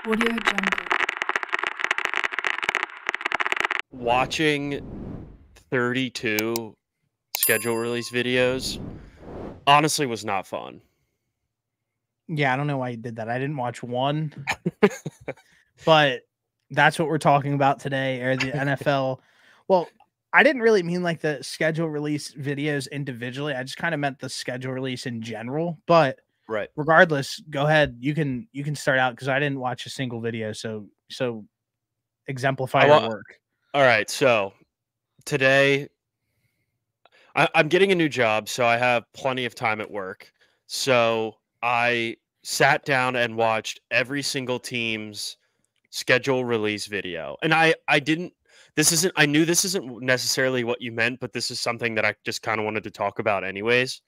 Audio Jungle. Watching 32 schedule release videos honestly was not fun. Yeah, I don't know why you did that. I didn't watch one, but that's what we're talking about today, or the NFL. Well, I didn't really mean like the schedule release videos individually. I just kind of meant the schedule release in general. But Right. regardless, go ahead. You can start out because I didn't watch a single video. So exemplify your work. All right. So today I'm getting a new job, so I have plenty of time at work. So I sat down and watched every single team's schedule release video. And I knew this isn't necessarily what you meant, but this is something that I just kind of wanted to talk about anyways.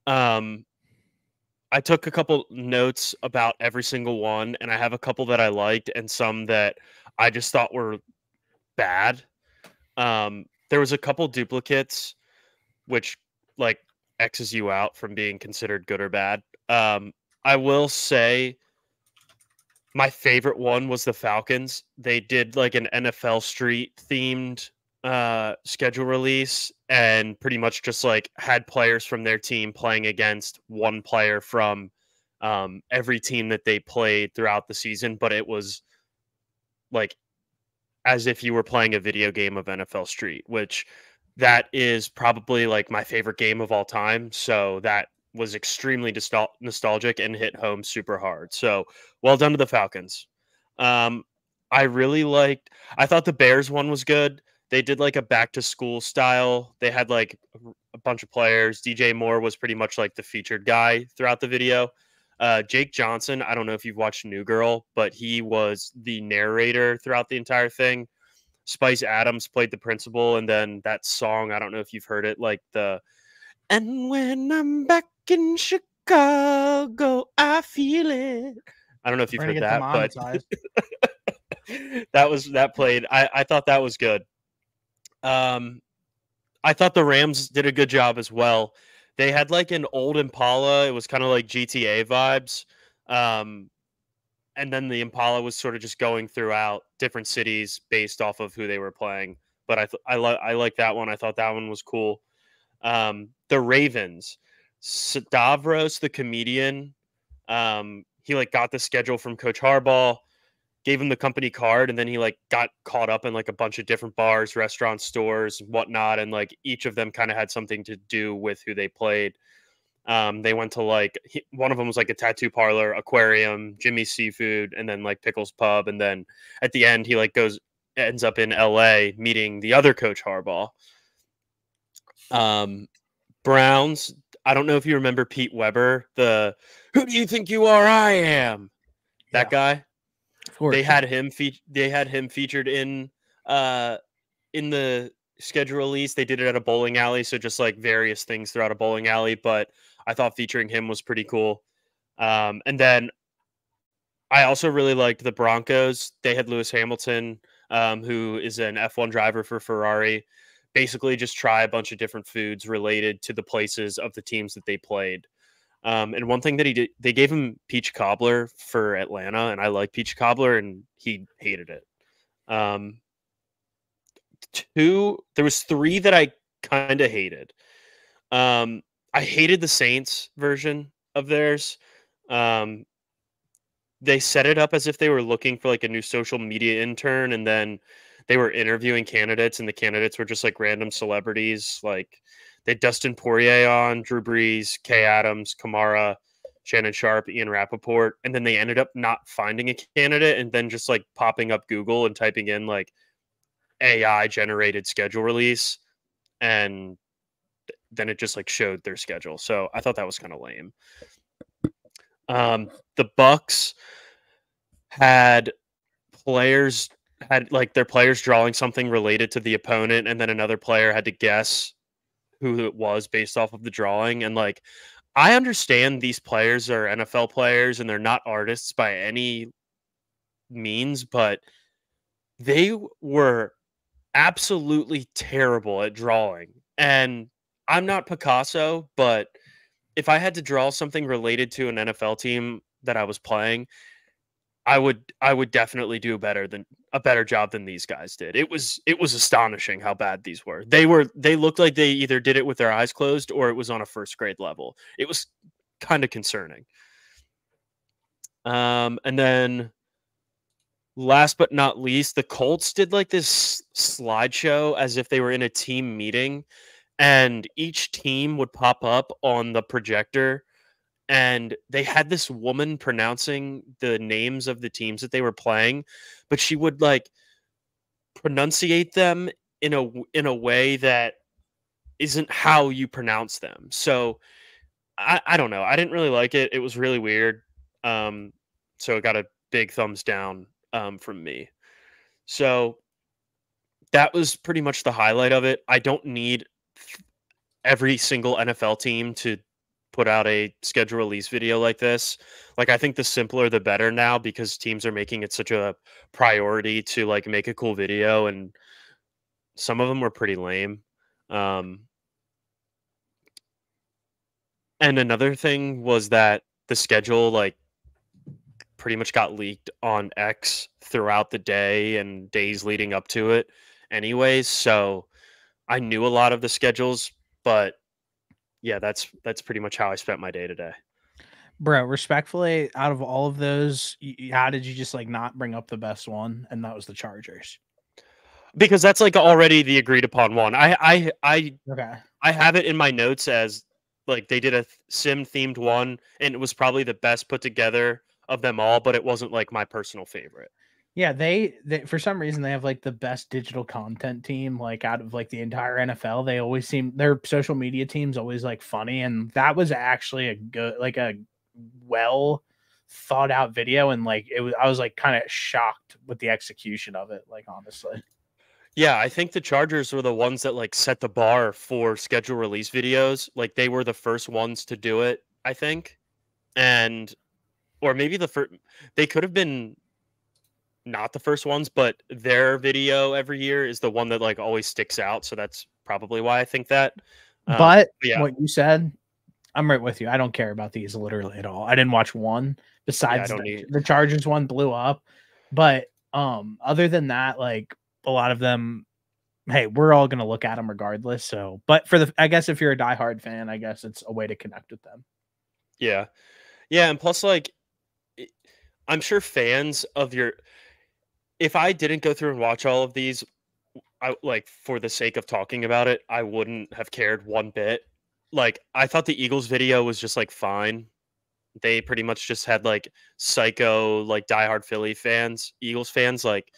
Um I took a couple notes about every single one, and I have a couple that I liked and some that I just thought were bad. There was a couple duplicates, which like X's you out from being considered good or bad. I will say my favorite one was the Falcons. They did like an NFL Street themed schedule release and pretty much just like had players from their team playing against one player from every team that they played throughout the season, but it was like as if you were playing a video game of NFL Street, which that is probably like my favorite game of all time. So that was extremely nostalgic and hit home super hard. So well done to the Falcons. Um, I really liked. I thought the Bears one was good. They did like a back to school style. They had like a bunch of players. DJ Moore was pretty much like the featured guy throughout the video. Jake Johnson, I don't know if you've watched New Girl, but he was the narrator throughout the entire thing. Spice Adams played the principal, and then that song, I don't know if you've heard it, like the "And when I'm back in Chicago, I feel it." I don't know if you've Trying to heard get the that, but monetized. that played. I thought that was good. I thought the Rams did a good job as well. They had like an old Impala. It was kind of like GTA vibes. Um, and then the Impala was sort of just going throughout different cities based off of who they were playing. But I like that one. I thought that one was cool. The Ravens, Stavros the comedian. He like got the schedule from Coach Harbaugh, gave him the company card, and then he like got caught up in like a bunch of different bars, restaurants, stores, whatnot, and like each of them kind of had something to do with who they played. They went to like one of them was like a tattoo parlor, aquarium, Jimmy's Seafood, and then like Pickles Pub, and then at the end he like ends up in L.A. meeting the other Coach Harbaugh. Browns. I don't know if you remember Pete Weber, the "Who do you think you are? I am." That guy. They had him. They had him featured in the schedule release. They did it at a bowling alley, so just like various things throughout a bowling alley. But I thought featuring him was pretty cool. And then I also really liked the Broncos. They had Lewis Hamilton, who is an F1 driver for Ferrari. Basically, just try a bunch of different foods related to the places of the teams that they played. And one thing that he did, they gave him peach cobbler for Atlanta, and I like peach cobbler, and he hated it. There was three that I kind of hated. I hated the Saints version of theirs. They set it up as if they were looking for like a new social media intern, and then they were interviewing candidates, and the candidates were just like random celebrities. Like they had Dustin Poirier on, Drew Brees, Kay Adams, Kamara, Shannon Sharp, Ian Rappaport, and then they ended up not finding a candidate, and then just like popping up Google and typing in like AI generated schedule release, and then it just like showed their schedule. So I thought that was kind of lame. The Bucks had like their players drawing something related to the opponent, and then another player had to guess who it was based off of the drawing. And like, I understand these players are NFL players and they're not artists by any means, but they were absolutely terrible at drawing. And I'm not Picasso, but if I had to draw something related to an NFL team that I was playing, I would definitely do a better job than these guys did. It was astonishing how bad these were. They looked like they either did it with their eyes closed or it was on a first grade level. It was kind of concerning. And then last but not least, the Colts did like this slideshow as if they were in a team meeting, and each team would pop up on the projector, and they had this woman pronouncing the names of the teams that they were playing, but she would like pronunciate them in a way that isn't how you pronounce them. So I don't know. I didn't really like it. It was really weird. Um, so it got a big thumbs down from me. So that was pretty much the highlight of it. I don't need every single NFL team to put out a schedule release video like this. Like, I think the simpler the better now, because teams are making it such a priority to like make a cool video, and some of them were pretty lame. Um, and another thing was that the schedule like pretty much got leaked on X throughout the day and days leading up to it anyways. So I knew a lot of the schedules, but yeah, that's pretty much how I spent my day today. Bro, respectfully, out of all of those, how did you just like not bring up the best one? And that was the Chargers. Because that's like already the agreed upon one. Okay. I have it in my notes as like they did a sim themed one, and it was probably the best put together of them all, but it wasn't like my personal favorite. Yeah, they for some reason they have like the best digital content team like out of like the entire NFL. They always seem their social media team's always like funny, and that was actually a good like a well thought out video, and like it was I was like kind of shocked with the execution of it, like honestly. Yeah, I think the Chargers were the ones that like set the bar for schedule release videos. Like they were the first ones to do it, I think. And or maybe the first, they could have been not the first ones, but their video every year is the one that like always sticks out. So that's probably why I think that. But Yeah, what you said, I'm right with you. I don't care about these literally at all. I didn't watch one yeah, I besides don't need. the Chargers one blew up. But other than that, like a lot of them, hey, we're all gonna look at them regardless. So, but for the, I guess if you're a diehard fan, I guess it's a way to connect with them. Yeah, yeah, and plus, like, i- I'm sure fans of your. If I didn't go through and watch all of these, I like for the sake of talking about it, I wouldn't have cared one bit. Like, I thought the Eagles video was just like fine. They pretty much just had like psycho, like diehard Philly fans, Eagles fans, like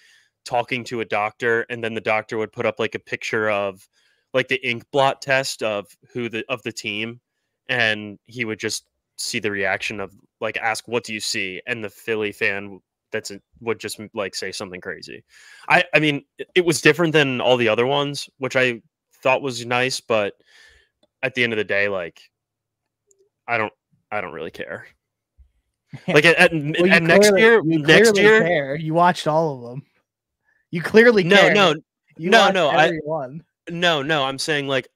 talking to a doctor, and then the doctor would put up like a picture of like the ink blot test of who the team, and he would just see the reaction of like ask what do you see, and the Philly fan would just like say something crazy. I mean it was different than all the other ones, which I thought was nice, but at the end of the day, like I don't I don't really care. Like Well, at next year, care. You watched all of them. You clearly no, care. no, You no, watched no, every one. no. I'm saying like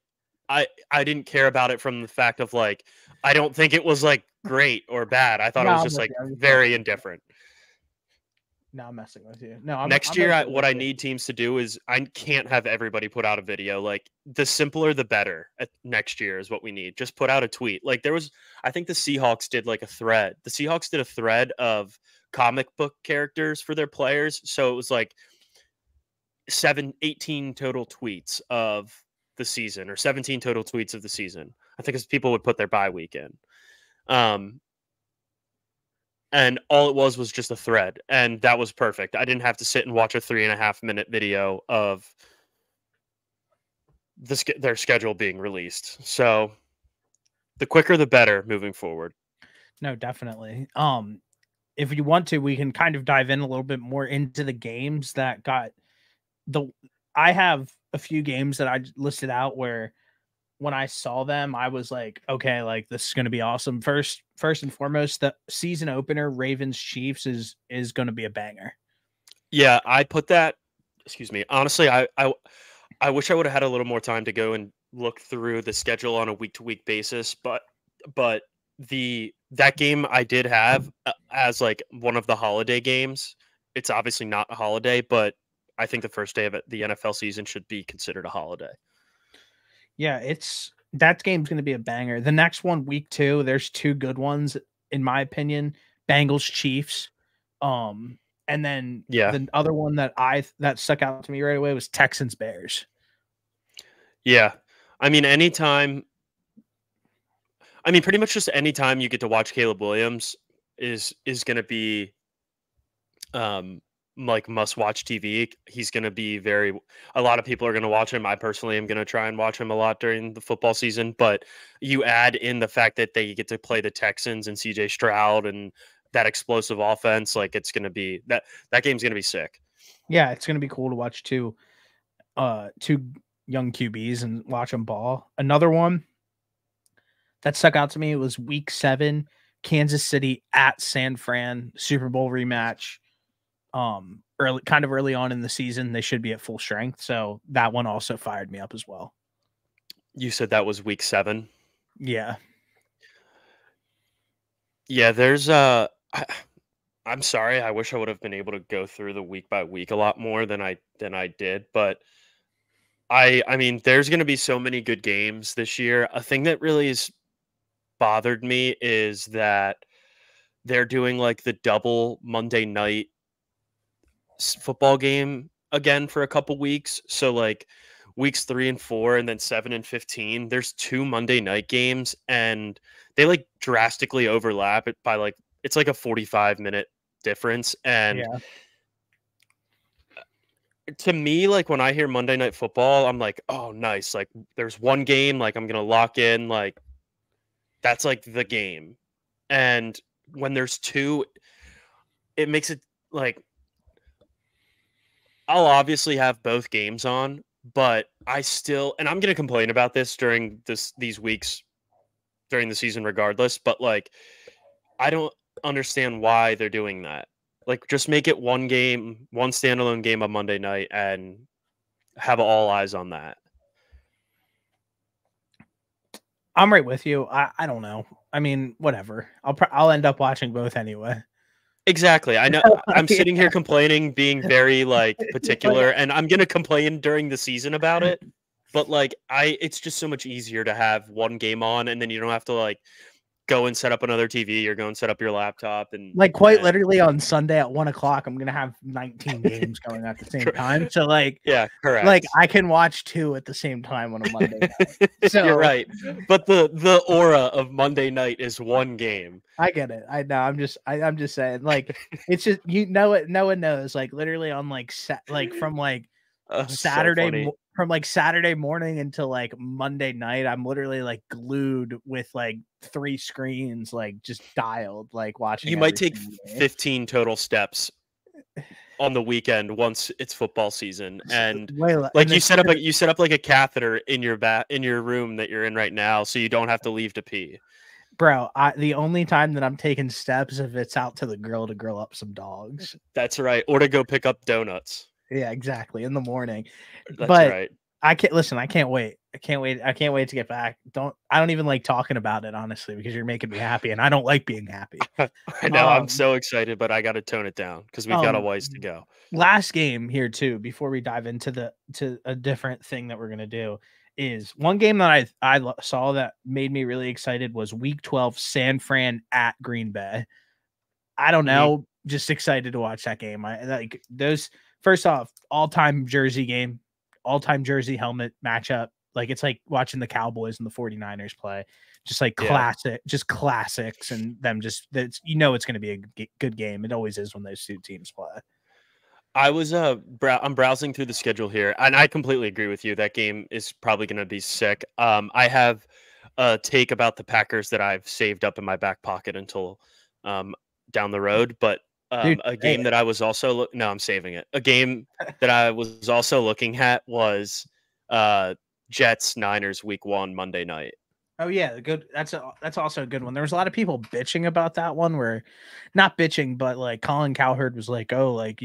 I didn't care about it from the fact of like I don't think it was like great or bad. I thought it No, was I'm just with like you. I'm just very messing with you. indifferent. No, I'm messing with you. No, Next I'm year, mostly what with I you. need teams to do is I can't have everybody put out a video. Like the simpler, the better. Next year is what we need. Just put out a tweet. Like there was, I think the Seahawks did like a thread. The Seahawks did a thread of comic book characters for their players. So it was like 18 total tweets of the season, or 17 total tweets of the season. I think as people would put their bye week in. Um, and all it was just a thread, and that was perfect. I didn't have to sit and watch a 3.5 minute video of their schedule being released. So the quicker the better moving forward. No, definitely. If you want to, we can kind of dive in a little bit more into the games that got the. I have a few games that I listed out where when I saw them, I was like, okay, like this is going to be awesome. First and foremost, the season opener Ravens Chiefs is going to be a banger. Yeah, I put that. Excuse me. Honestly, I wish I would have had a little more time to go and look through the schedule on a week to week basis, but the that game I did have as like one of the holiday games. It's obviously not a holiday, but I think the first day of the NFL season should be considered a holiday. Yeah, it's that game's going to be a banger. The next one, week 2, there's two good ones in my opinion. Bengals Chiefs, and then Yeah. the other one that stuck out to me right away was Texans Bears. Yeah. I mean, pretty much just anytime you get to watch Caleb Williams is going to be like must watch TV. He's going to be a lot of people are going to watch him. I personally am going to try and watch him a lot during the football season, but you add in the fact that they get to play the Texans and CJ Stroud and that explosive offense, like it's going to be that game's going to be sick. Yeah, it's going to be cool to watch two young QBs and watch them ball. Another one that stuck out to me was week 7, Kansas City at San Fran, Super Bowl rematch. Early on in the season, they should be at full strength. So that one also fired me up as well. You said that was week 7? Yeah. Yeah, there's I'm sorry. I wish I would have been able to go through the week by week a lot more than I did, but I mean, there's going to be so many good games this year. A thing that really has bothered me is that they're doing like the double Monday night football game again for a couple weeks. So like weeks 3 and 4 and then 7 and 15, there's 2 Monday night games and they like drastically overlap it by like it's like a 45-minute difference. And Yeah. to me, like when I hear Monday Night Football, I'm like, oh, nice. Like there's one game, like I'm gonna lock in, like that's like the game. And when there's 2, it makes it like I'll obviously have both games on, but I still and I'm gonna complain about this during these weeks during the season regardless, but like I don't understand why they're doing that. Like just make it one game, one standalone game on Monday night and have all eyes on that. I'm right with you. I don't know. I mean, whatever. I'll end up watching both anyway. Exactly. I know I'm sitting here complaining, being very like particular, and I'm gonna complain during the season about it. But like it's just so much easier to have one game on and then you don't have to like go and set up another TV or go and set up your laptop and like quite literally on Sunday at 1:00, I'm gonna have 19 games going at the same time. So like, yeah, correct. Like I can watch 2 at the same time on a Monday night. So you're right. But the aura of Monday night is one game. I get it. I know. I'm just saying, like, it's just no one knows. Like literally on like from like Saturday so from like Saturday morning until like Monday night, I'm literally like glued with like 3 screens, like just dialed, like watching. You might take 15 total steps on the weekend once it's football season, and like you set up like a catheter in your room that you're in right now, so you don't have to leave to pee. Bro, the only time that I'm taking steps if it's out to the grill to grill up some dogs. That's right, or to go pick up donuts. Yeah, exactly, in the morning. That's right. I can't listen. I can't wait. I can't wait to get back. I don't even like talking about it, honestly, because you're making me happy, and I don't like being happy. I know. I'm so excited, but I got to tone it down because we've got a ways to go. Last game here too, before we dive into a different thing that we're gonna do, is one game that I saw that made me really excited was Week 12, San Fran at Green Bay. I don't know, just excited to watch that game. I like those. First off, all-time jersey game, all-time jersey helmet matchup. Like it's like watching the Cowboys and the 49ers play. Just like just classics, and them just that's it's going to be a good game. It always is when those two teams play. I was I'm browsing through the schedule here, and I completely agree with you. That game is probably going to be sick. I have a take about the Packers that I've saved up in my back pocket until down the road, but a game that I was also I'm saving it. A game that I was also looking at was Jets Niners Week 1 Monday night. Oh yeah, good. That's also a good one. There was a lot of people bitching about that one, where not bitching, but like Colin Cowherd was like, "Oh, like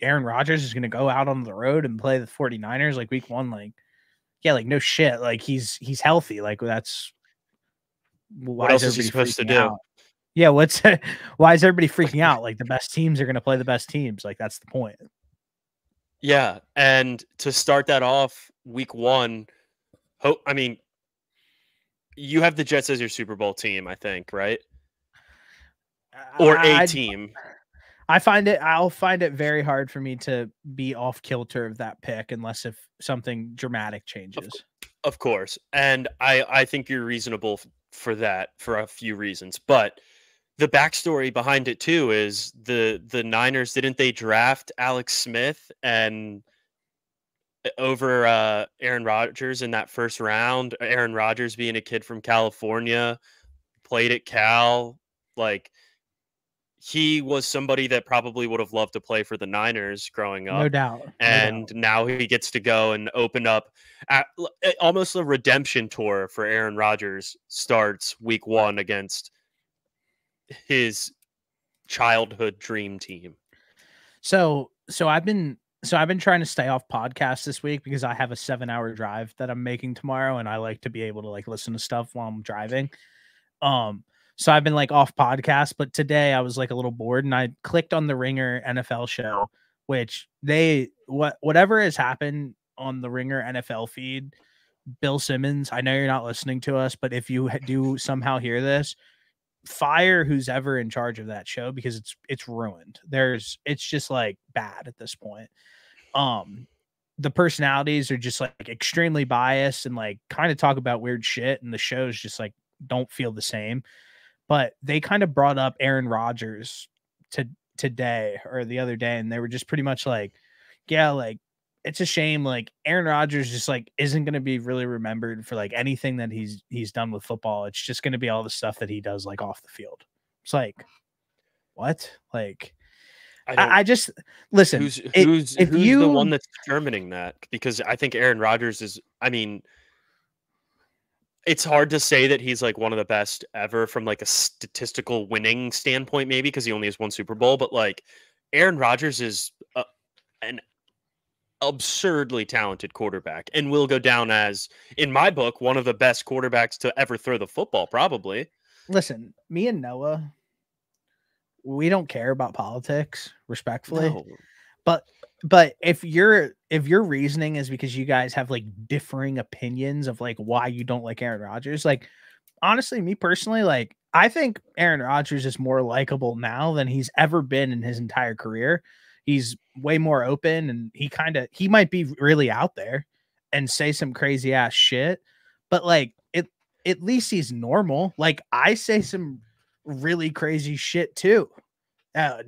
Aaron Rodgers is going to go out on the road and play the 49ers like Week 1." Like, yeah, like no shit. Like he's healthy. Like that's what else is he supposed to do? Yeah, why is everybody freaking out? Like the best teams are going to play the best teams. Like that's the point. Yeah, and to start that off week 1, I mean, you have the Jets as your Super Bowl team, I think, right? Or a I team. I'll find it very hard for me to be off kilter of that pick unless if something dramatic changes. Of course. And I think you're reasonable for that for a few reasons. But the backstory behind it too is the Niners, didn't they draft Alex Smith and over Aaron Rodgers in that first round? Aaron Rodgers being a kid from California, played at Cal, like he was somebody that probably would have loved to play for the Niners growing up. No doubt. And now he gets to go and open up almost a redemption tour for Aaron Rodgers starts week 1 against his childhood dream team. So I've been trying to stay off podcasts this week because I have a 7-hour drive that I'm making tomorrow and I like to be able to like listen to stuff while I'm driving. So I've been like off podcast, but today I was like a little bored and I clicked on the Ringer NFL show, which whatever has happened on the Ringer NFL feed, Bill Simmons, I know you're not listening to us, but if you do somehow hear this, fire who's ever in charge of that show because it's ruined. It's just like bad at this point. The personalities are just like extremely biased and like kind of talk about weird shit, and the shows just like don't feel the same. But they kind of brought up Aaron Rodgers today or the other day, and they were just pretty much like, yeah, like it's a shame. Like Aaron Rodgers just like isn't going to be really remembered for like anything that he's done with football. It's just going to be all the stuff that he does like off the field. It's like, what? Like, I just listen. Who's the one that's determining that? Because I think Aaron Rodgers is. I mean, it's hard to say that he's like one of the best ever from like a statistical winning standpoint, maybe because he only has 1 Super Bowl. But like, Aaron Rodgers is an absurdly talented quarterback and will go down as, in my book, one of the best quarterbacks to ever throw the football. Probably. Listen, me and Noah, we don't care about politics, respectfully. No. But if your reasoning is because you guys have like differing opinions of like why you don't like Aaron Rodgers, like honestly, me personally, like I think Aaron Rodgers is more likable now than he's ever been in his entire career. He's way more open and he might be really out there and say some crazy ass shit, but like at least he's normal. Like I say some really crazy shit too.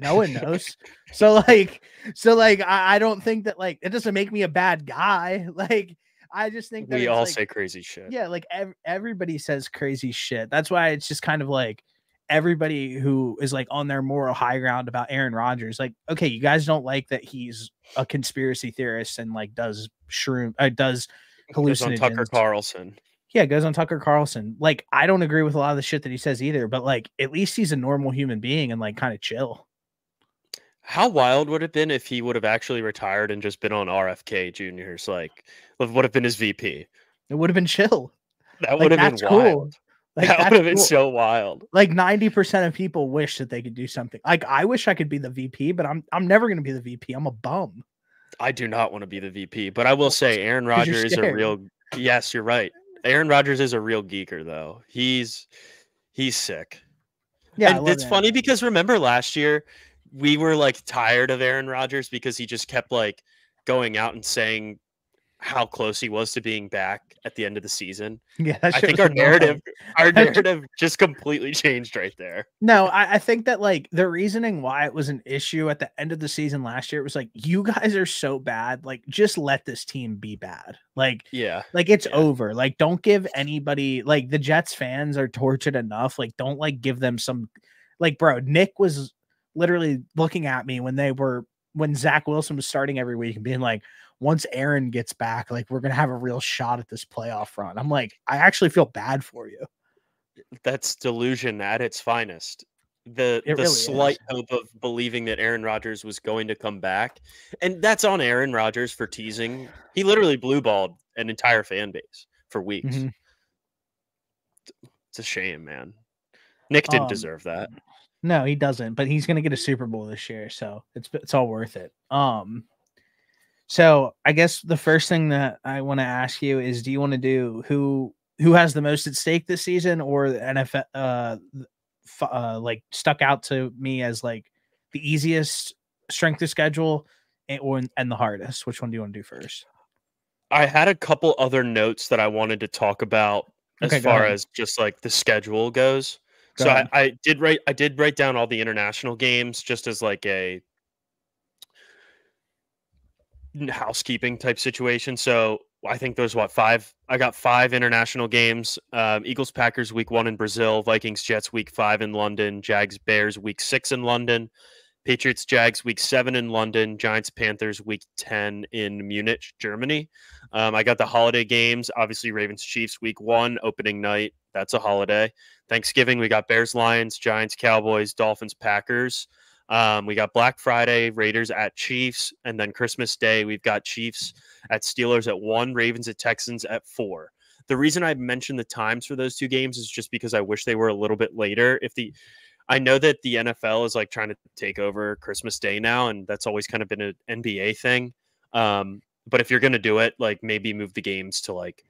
No one knows. So I don't think that like it doesn't make me a bad guy. Like I just think that we all like, say crazy shit. Yeah, like everybody says crazy shit. That's why it's just kind of like everybody who is like on their moral high ground about Aaron Rodgers. Like, okay, you guys don't like that he's a conspiracy theorist and like does hallucinogens. Goes on Tucker Carlson. Yeah, goes on Tucker Carlson. Like, I don't agree with a lot of the shit that he says either, but like, at least he's a normal human being and like kind of chill. How wild would it have been if he would have actually retired and just been on RFK Jr.'s, like, would have been his VP? It would have been chill. That would have been wild. Like, that would have been so wild. Like 90% of people wish that they could do something. Like, I wish I could be the VP, but I'm never going to be the VP. I'm a bum. I do not want to be the VP, but I will say Aaron Rodgers is a real. Yes, you're right. Aaron Rodgers is a real geeker, though. He's sick. Yeah, and it's funny because remember last year we were like tired of Aaron Rodgers because he just kept like going out and saying how close he was to being back at the end of the season. Yeah, I think our narrative just completely changed right there. No, I think that like the reasoning why it was an issue at the end of the season last year, it was like, you guys are so bad. Like, just let this team be bad. Like, yeah, like it's over. Like, don't give anybody, like the Jets fans are tortured enough. Like, don't like give them some, like, bro, Nick was literally looking at me when Zach Wilson was starting every week and being like, once Aaron gets back, like we're going to have a real shot at this playoff run. I'm like, I actually feel bad for you. That's delusion at its finest. The really slight hope of believing that Aaron Rodgers was going to come back. And that's on Aaron Rodgers for teasing. He literally blue-balled an entire fan base for weeks. Mm-hmm. It's a shame, man. Nick didn't Um, deserve that. no, he doesn't, but he's gonna get a Super Bowl this year, so it's all worth it. So I guess the first thing that I want to ask you is, do you want to do who has the most at stake this season, or the NFL like stuck out to me as like the easiest strength of schedule and the hardest? Which one do you want to do first? I had a couple other notes that I wanted to talk about as Okay, go far ahead. as just like the schedule goes. Go So ahead. I did write down all the international games just as like a housekeeping type situation. So I think there's what, five? I got five international games. Eagles Packers week 1 in Brazil, Vikings Jets week 5 in London, Jags Bears week 6 in London, Patriots Jags week 7 in London, Giants Panthers week 10 in Munich, Germany. I got the holiday games, obviously Ravens Chiefs week 1 opening night. That's a holiday. Thanksgiving we got Bears Lions, Giants Cowboys, Dolphins Packers. We got Black Friday, Raiders at Chiefs, and then Christmas Day, we've got Chiefs at Steelers at 1, Ravens at Texans at 4. The reason I mentioned the times for those two games is just because I wish they were a little bit later. I know that the NFL is like trying to take over Christmas Day now, and that's always kind of been an NBA thing. But if you're going to do it, like maybe move the games to like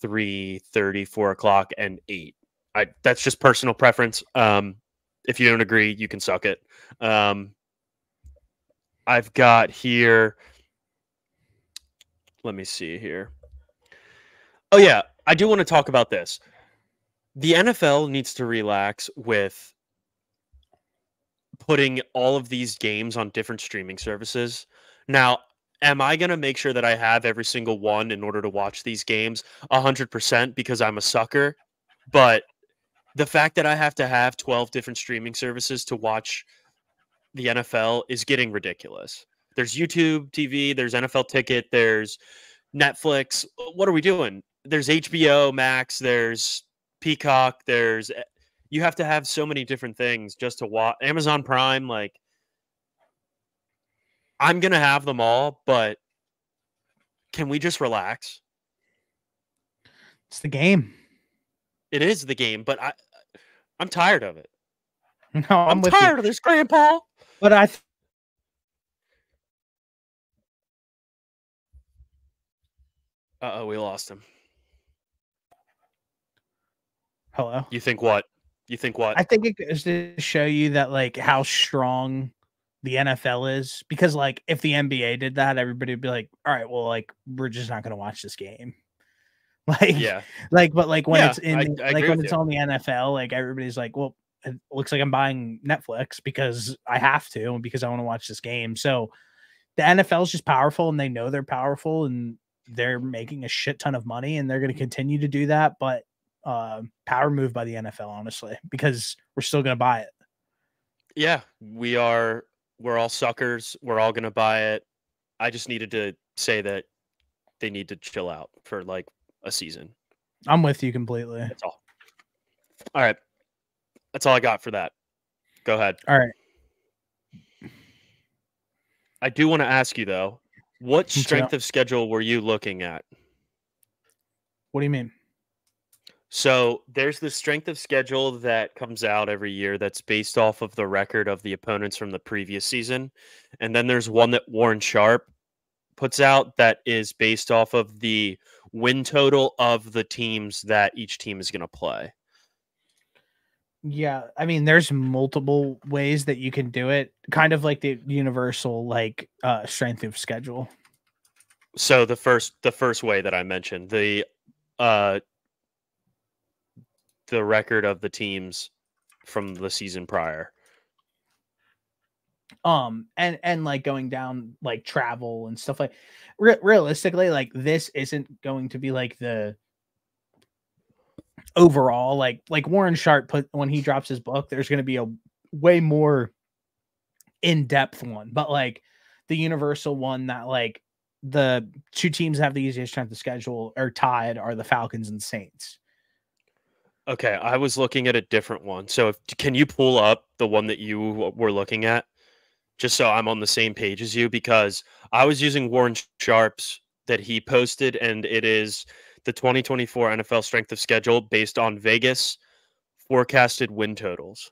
3:30, 4 o'clock, and 8. That's just personal preference. If you don't agree, you can suck it. I've got here. Let me see here. Oh, yeah. I do want to talk about this. The NFL needs to relax with putting all of these games on different streaming services. Now, am I going to make sure that I have every single one in order to watch these games? 100% because I'm a sucker. But the fact that I have to have 12 different streaming services to watch the NFL is getting ridiculous. There's YouTube TV, there's NFL Ticket, there's Netflix. What are we doing? There's HBO Max, there's Peacock, you have to have so many different things just to watch. Amazon Prime, like, I'm going to have them all, but can we just relax? It's the game. It is the game, but I'm tired of it. No, I'm with tired you. of this, Grandpa. But we lost him. Hello. You think what? I think it goes to show you that like how strong the NFL is, because like if the NBA did that, everybody would be like, all right, well, like we're just not going to watch this game. Like, yeah, but like when it's in, I like agree when with it's you. on the NFL, like everybody's like, well, it looks like I'm buying Netflix because I have to, because I want to watch this game. So the NFL is just powerful, and they know they're powerful, and they're making a shit ton of money, and they're going to continue to do that. But power move by the NFL, honestly, because we're still going to buy it. Yeah, we're all suckers. We're all going to buy it. I just needed to say that they need to chill out for like a season. I'm with you completely. That's all. All right. That's all I got for that. Go ahead. All right. I do want to ask you though, what strength of schedule were you looking at? What do you mean? So there's the strength of schedule that comes out every year that's based off of the record of the opponents from the previous season. And then there's one that Warren Sharp puts out that is based off of the win total of the teams that each team is going to play. Yeah, I mean, there's multiple ways that you can do it, kind of like the universal like strength of schedule. So the first way that I mentioned, the record of the teams from the season prior. And like going down like travel and stuff like realistically, like this isn't going to be like the overall like Warren Sharp put when he drops his book, there's going to be a way more in-depth one, but like the universal one that like the two teams have the easiest strength of schedule are tied are the Falcons and Saints. Okay, I was looking at a different one. So can you pull up the one that you were looking at? Just so I'm on the same page as you, because I was using Warren Sharp's that he posted, and it is the 2024 NFL strength of schedule based on Vegas forecasted win totals,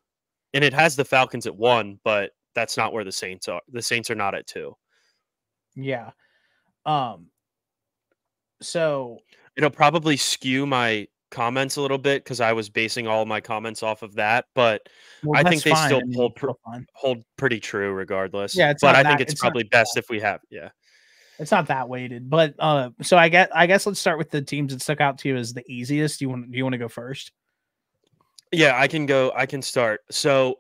and it has the Falcons at 1, but that's not where the Saints are. The Saints are not at 2. Yeah. So It'll probably skew my comments a little bit because I was basing all my comments off of that, but well, I that's think they fine. still I mean, it's still fine. hold pretty true regardless. Yeah, it's But not I think that. it's It's not. probably best if we have It's not that weighted. But so I guess let's start with the teams that stuck out to you as the easiest. Do you want to go first? Yeah, I can go. I can start. So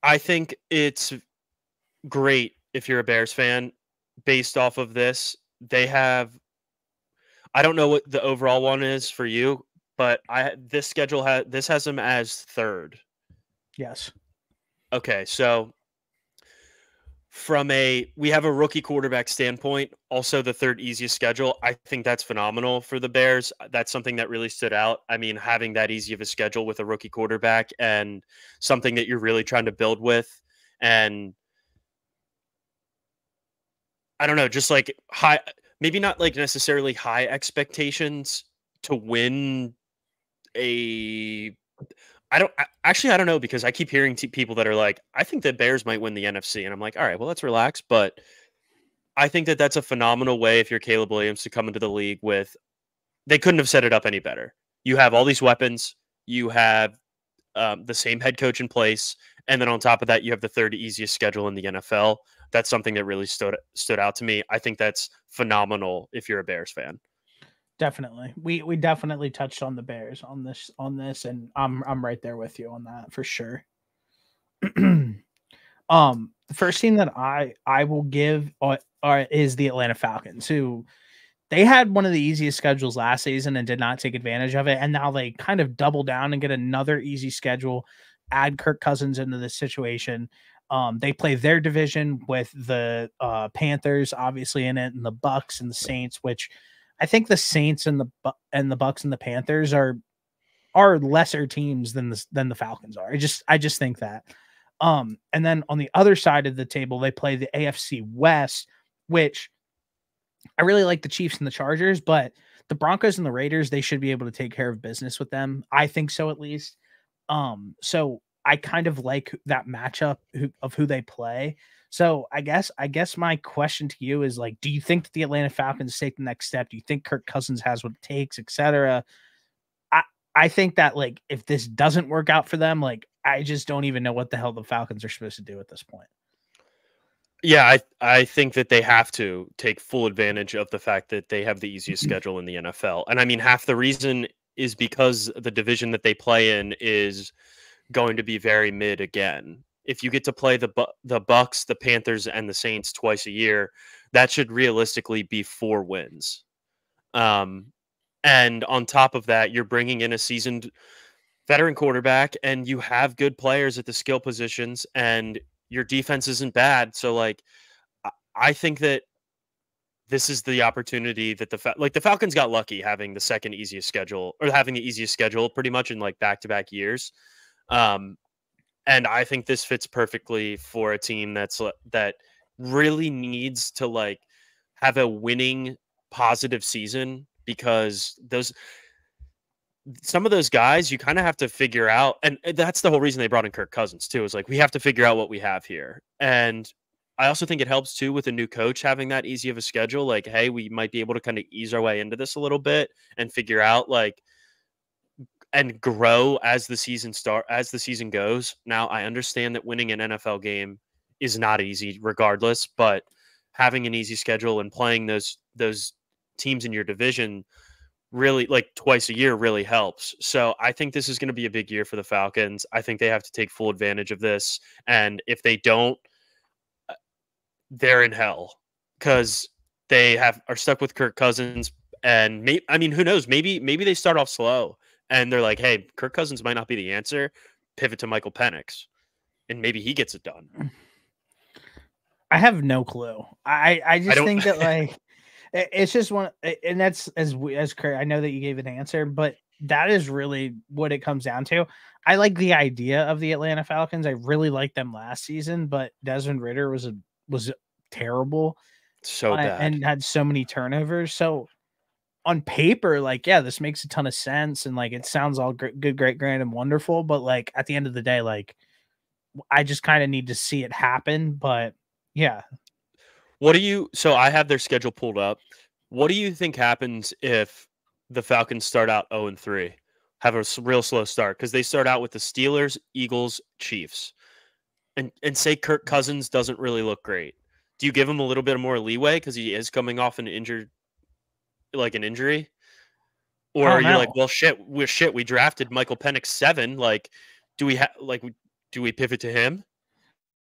I think it's great if you're a Bears fan. Based off of this, they have. I don't know what the overall one is for you, but this schedule has them as third. Yes. Okay, so we have a rookie quarterback standpoint, also the third easiest schedule. I think that's phenomenal for the Bears. That's something that really stood out. I mean, having that easy of a schedule with a rookie quarterback and something that you're really trying to build with, and I don't know, just like high, maybe not like necessarily high expectations to win a I don't know because I keep hearing people that are like, I think the Bears might win the NFC, and I'm like, all right, well, let's relax. But I think that that's a phenomenal way if you're Caleb Williams to come into the league with. They couldn't have set it up any better. You have all these weapons. You have the same head coach in place, and then on top of that, you have the third easiest schedule in the NFL. That's something that really stood out to me. I think that's phenomenal if you're a Bears fan. Definitely. We definitely touched on the Bears on this, and I'm right there with you on that for sure. The first team that I will give is the Atlanta Falcons, who they had one of the easiest schedules last season and did not take advantage of it, and now they kind of double down and get another easy schedule, add Kirk Cousins into the situation. They play their division with the Panthers obviously in it, and the Bucks and the Saints, which I think the Saints and the Bucks and the Panthers are lesser teams than the Falcons are. I just think that. And then on the other side of the table, they play the AFC West, which I really like the Chiefs and the Chargers, but the Broncos and the Raiders, they should be able to take care of business with them. I think so, at least. So I kind of like that matchup of who they play. So I guess my question to you is like, do you think that the Atlanta Falcons take the next step? Do you think Kirk Cousins has what it takes, etc.? I think that like if this doesn't work out for them, like I just don't even know what the hell the Falcons are supposed to do at this point. Yeah, I think that they have to take full advantage of the fact that they have the easiest schedule in the NFL. And I mean, half the reason is because the division that they play in is going to be very mid again. If you get to play the Bucks, the Panthers, and the Saints twice a year, that should realistically be 4 wins. And on top of that, you're bringing in a seasoned veteran quarterback, and you have good players at the skill positions, and your defense isn't bad. So, like, I think that this is the opportunity that the Falcons got lucky having the second easiest schedule, or having the easiest schedule pretty much in like back-to-back years. And I think this fits perfectly for a team that really needs to like have a winning positive season, because some of those guys you kind of have to figure out, and that's the whole reason they brought in Kirk Cousins too, is like we have to figure out what we have here. And I also think it helps too with a new coach having that easy of a schedule. Like, hey, we might be able to kind of ease our way into this a little bit and figure out like and grow as the season goes. Now, I understand that winning an NFL game is not easy regardless, but having an easy schedule and playing those teams in your division really like twice a year really helps. So I think this is going to be a big year for the Falcons. I think they have to take full advantage of this. And if they don't, they're in hell, because they are stuck with Kirk Cousins. And I mean, who knows? Maybe they start off slow and they're like, hey, Kirk Cousins might not be the answer. Pivot to Michael Penix, and maybe he gets it done. I have no clue. I just think that like it's just one, and that's as I know that you gave an answer, but that is really what it comes down to. I like the idea of the Atlanta Falcons. I really liked them last season, but Desmond Ridder was terrible, so bad, and had so many turnovers. So on paper, like, yeah, this makes a ton of sense, and like it sounds all good, great, grand, and wonderful. But like at the end of the day, like I just kind of need to see it happen. But yeah, So I have their schedule pulled up. What do you think happens if the Falcons start out 0-3, have a real slow start? Because they start out with the Steelers, Eagles, Chiefs, and say Kirk Cousins doesn't really look great. Do you give him a little bit more leeway because he is coming off an injury? I Or are don't you like, know. well, we drafted Michael Penix 7. Like, do we pivot to him?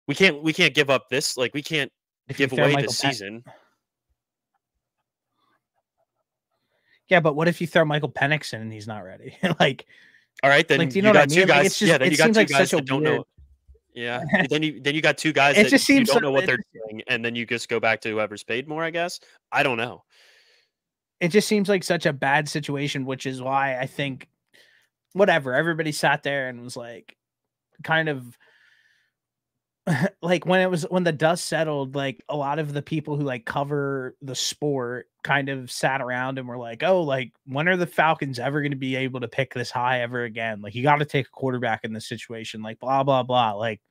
We can't give up this. Like, we can't If you give throw away Michael this season. Yeah, but what if you throw Michael Penix in and he's not ready? All right, Like, then do you you know what I got two mean? Like, guys. it's Yeah, just then it you got seems two like guys such a that don't weird. know. Yeah, then you got two guys It that just you seems don't so. know what they're doing, and then you just go back to whoever's paid more. I guess I don't know. It just seems like such a bad situation, which is why I think whatever everybody sat there and was like, kind of like when the dust settled, like a lot of the people who like cover the sport kind of sat around and were like, oh, like when are the Falcons ever going to be able to pick this high ever again? Like you got to take a quarterback in this situation, like blah blah blah. Like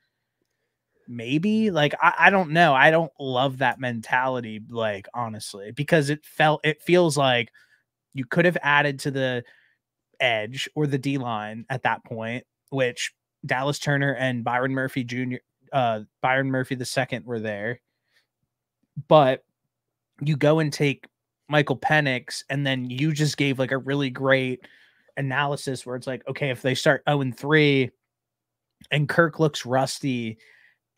maybe, like I don't know. I don't love that mentality, like honestly, because it feels like you could have added to the edge or the D line at that point, which Dallas Turner and Byron Murphy Jr. Byron Murphy the second were there. But you go and take Michael Penix, and then you just gave like a really great analysis where it's like, okay, if they start 0-3 and Kirk looks rusty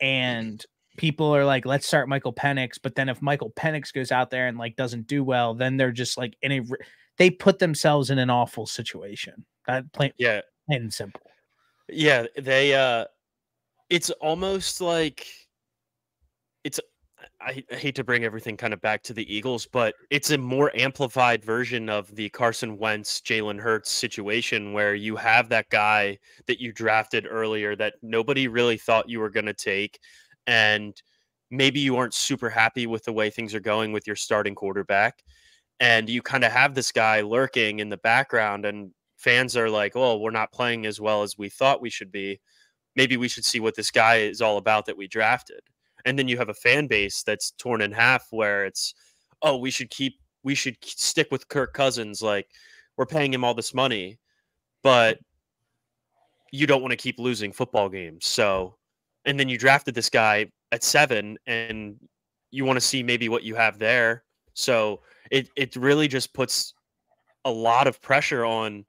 and people are like, let's start Michael Penix. But then if Michael Penix goes out there and like doesn't do well, then they're just like they put themselves in an awful situation. That plain Yeah, and simple. yeah. It's almost like it's. I hate to bring everything kind of back to the Eagles, but it's a more amplified version of the Carson Wentz, Jalen Hurts situation where you have that guy that you drafted earlier that nobody really thought you were going to take. And maybe you aren't super happy with the way things are going with your starting quarterback. And you kind of have this guy lurking in the background, and fans are like, oh, we're not playing as well as we thought we should be. Maybe we should see what this guy is all about that we drafted. And then you have a fan base that's torn in half where it's, oh, we should stick with Kirk Cousins. Like, we're paying him all this money, but you don't want to keep losing football games. So, and then you drafted this guy at 7 and you want to see maybe what you have there. So it really just puts a lot of pressure on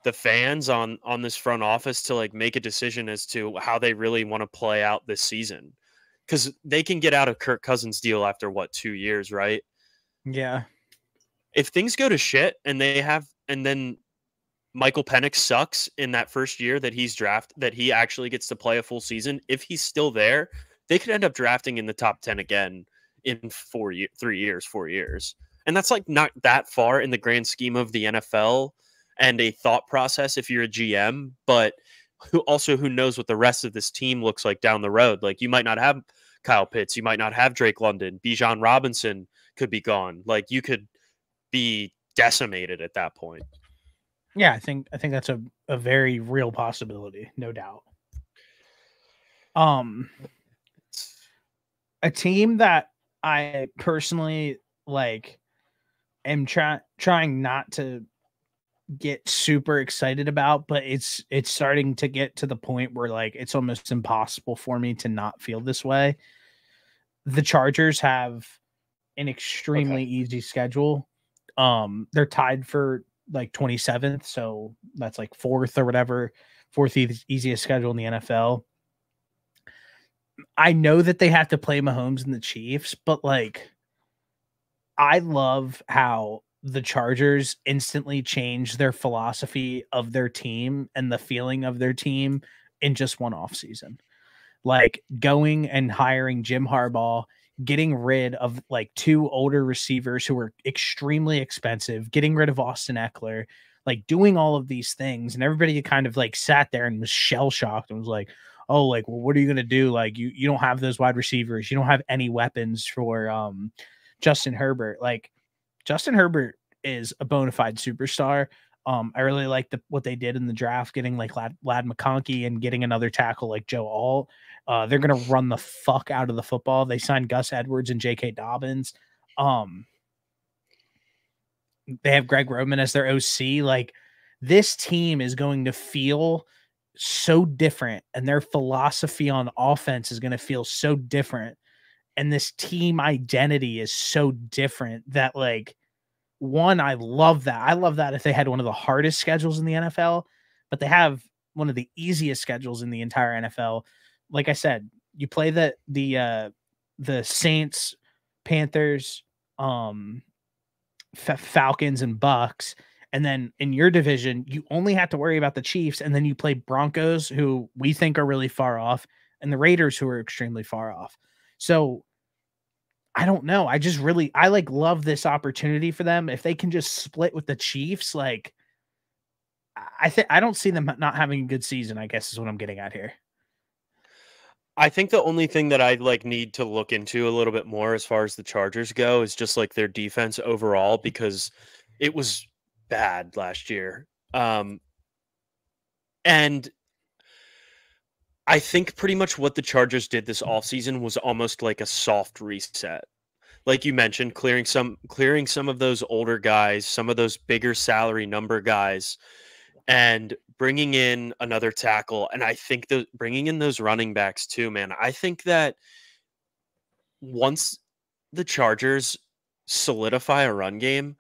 the fans on this front office to like make a decision as to how they really want to play out this season, because they can get out of Kirk Cousins deal after what, 2 years, right? Yeah. If things go to shit and then Michael Penix sucks in that first year that that he actually gets to play a full season, if he's still there, they could end up drafting in the top 10 again in 3 years, 4 years. And that's like not that far in the grand scheme of the NFL and a thought process if you're a GM, but who knows what the rest of this team looks like down the road. Like, you might not have Kyle Pitts, you might not have Drake London, Bijan Robinson could be gone. Like, you could be decimated at that point. Yeah, I think that's a very real possibility, no doubt. A team that I personally like am trying not to get super excited about, but it's starting to get to the point where like it's almost impossible for me to not feel this way. The Chargers have an extremely easy schedule. They're tied for like 27th, so that's like fourth or whatever, easiest schedule in the NFL. I know that they have to play Mahomes and the Chiefs, but like I love how the Chargers instantly change their philosophy of their team and the feeling of their team in just one offseason. Like going and hiring Jim Harbaugh, getting rid of like 2 older receivers who were extremely expensive, getting rid of Austin Eckler, like doing all of these things. And everybody kind of like sat there and was shell shocked and was like, oh, like, well, what are you going to do? Like, you don't have those wide receivers. You don't have any weapons for Justin Herbert. Like, Justin Herbert is a bona fide superstar. I really like what they did in the draft, getting like Lad McConkey and getting another tackle like Joe Alt. They're gonna run the fuck out of the football. They signed Gus Edwards and J.K. Dobbins. They have Greg Roman as their OC. Like, this team is going to feel so different, and their philosophy on offense is going to feel so different. And this team identity is so different that, like, one, I love that. I love that if they had one of the hardest schedules in the NFL, but they have one of the easiest schedules in the entire NFL. Like I said, you play the Saints, Panthers, Falcons, and Bucks, and then in your division, you only have to worry about the Chiefs, and then you play Broncos, who we think are really far off, and the Raiders, who are extremely far off. So I don't know. I love this opportunity for them. If they can just split with the Chiefs, like, I don't see them not having a good season, I guess is what I'm getting at here. I think the only thing that I like need to look into a little bit more as far as the Chargers go is just like their defense overall, because it was bad last year. And I think pretty much what the Chargers did this offseason was almost like a soft reset. Like you mentioned, clearing some of those older guys, some of those bigger salary number guys, and bringing in another tackle. And I think bringing in those running backs too, man. I think that once the Chargers solidify a run game,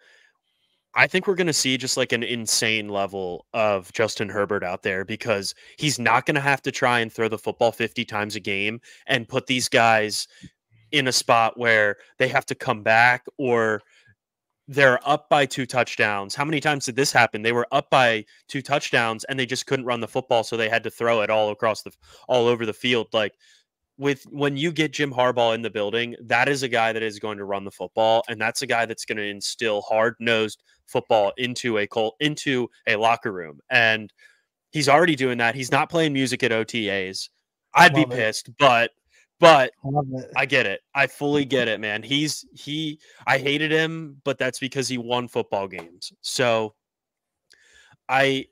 I think we're going to see just like an insane level of Justin Herbert out there, because he's not going to have to try and throw the football 50 times a game and put these guys in a spot where they have to come back or they're up by 2 touchdowns. How many times did this happen? They were up by 2 touchdowns and they just couldn't run the football, so they had to throw it all over the field. Like, when you get Jim Harbaugh in the building, that is a guy that is going to run the football, and that's a guy that's going to instill hard-nosed football into a locker room. And he's already doing that. He's not playing music at OTAs. I'd be pissed, but I get it. I fully get it, man. I hated him, but that's because he won football games. So I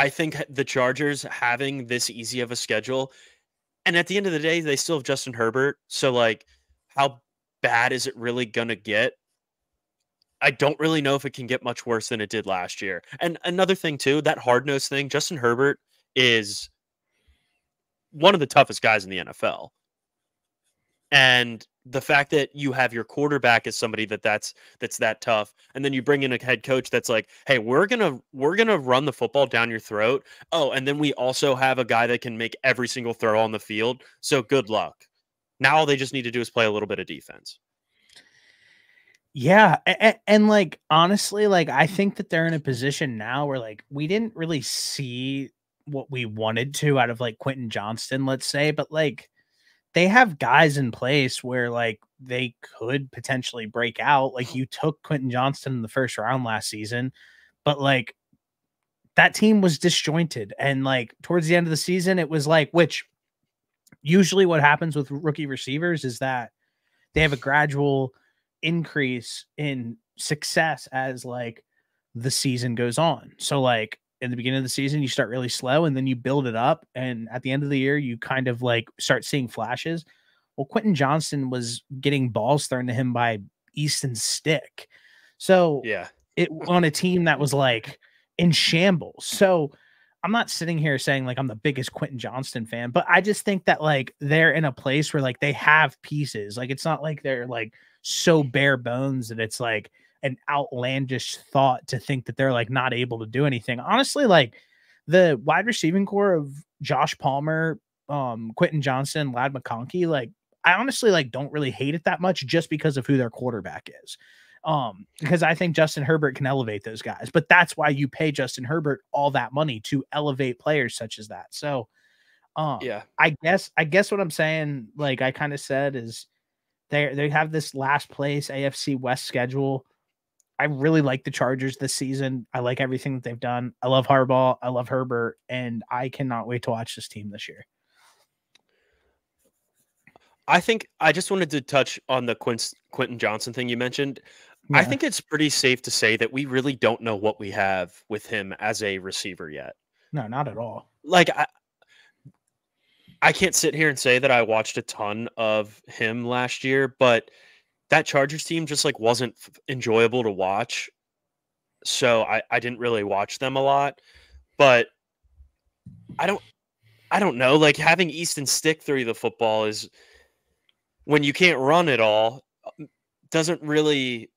think the Chargers having this easy of a schedule, and at the end of the day, they still have Justin Herbert. So, like, how bad is it really going to get? I don't really know if it can get much worse than it did last year. And another thing, too, that hard-nosed thing, Justin Herbert is one of the toughest guys in the NFL. And the fact that you have your quarterback as somebody that's that tough, and then you bring in a head coach that's like, hey, we're gonna run the football down your throat. Oh, and then we also have a guy that can make every single throw on the field. So good luck. Now all they just need to do is play a little bit of defense. Yeah, and like, honestly, like, I think that they're in a position now where, like, we didn't really see what we wanted to out of like Quentin Johnston, let's say, but like, they have guys in place where like they could potentially break out. Like, you took Quentin Johnston in the first round last season, but like, that team was disjointed. And like, towards the end of the season, it was like, which usually what happens with rookie receivers is that they have a gradual increase in success as like the season goes on. So like, in the beginning of the season, you start really slow and then you build it up. And at the end of the year, you kind of like start seeing flashes. Well, Quentin Johnston was getting balls thrown to him by Easton Stick. So yeah, it on a team that was like in shambles. So I'm not sitting here saying like I'm the biggest Quentin Johnston fan, but I just think that like they're in a place where like they have pieces. Like, it's not like they're like so bare bones that it's like an outlandish thought to think that they're like not able to do anything. Honestly, like, the wide receiving core of Josh Palmer, Quentin Johnston, Lad McConkey, like, I honestly like don't really hate it that much just because of who their quarterback is. Because I think Justin Herbert can elevate those guys, but that's why you pay Justin Herbert all that money, to elevate players such as that. So, yeah, I guess what I'm saying, like I kind of said, is they have this last place AFC West schedule. I really like the Chargers this season. I like everything that they've done. I love Harbaugh. I love Herbert, and I cannot wait to watch this team this year. I think I just wanted to touch on the Quentin Johnston thing you mentioned. I Yeah. think it's pretty safe to say that we really don't know what we have with him as a receiver yet. No, not at all. Like I can't sit here and say that I watched a ton of him last year, but that Chargers team just like wasn't enjoyable to watch. So I didn't really watch them a lot, but I don't I don't know. Like having Easton Stick through the football is when you can't run at all doesn't really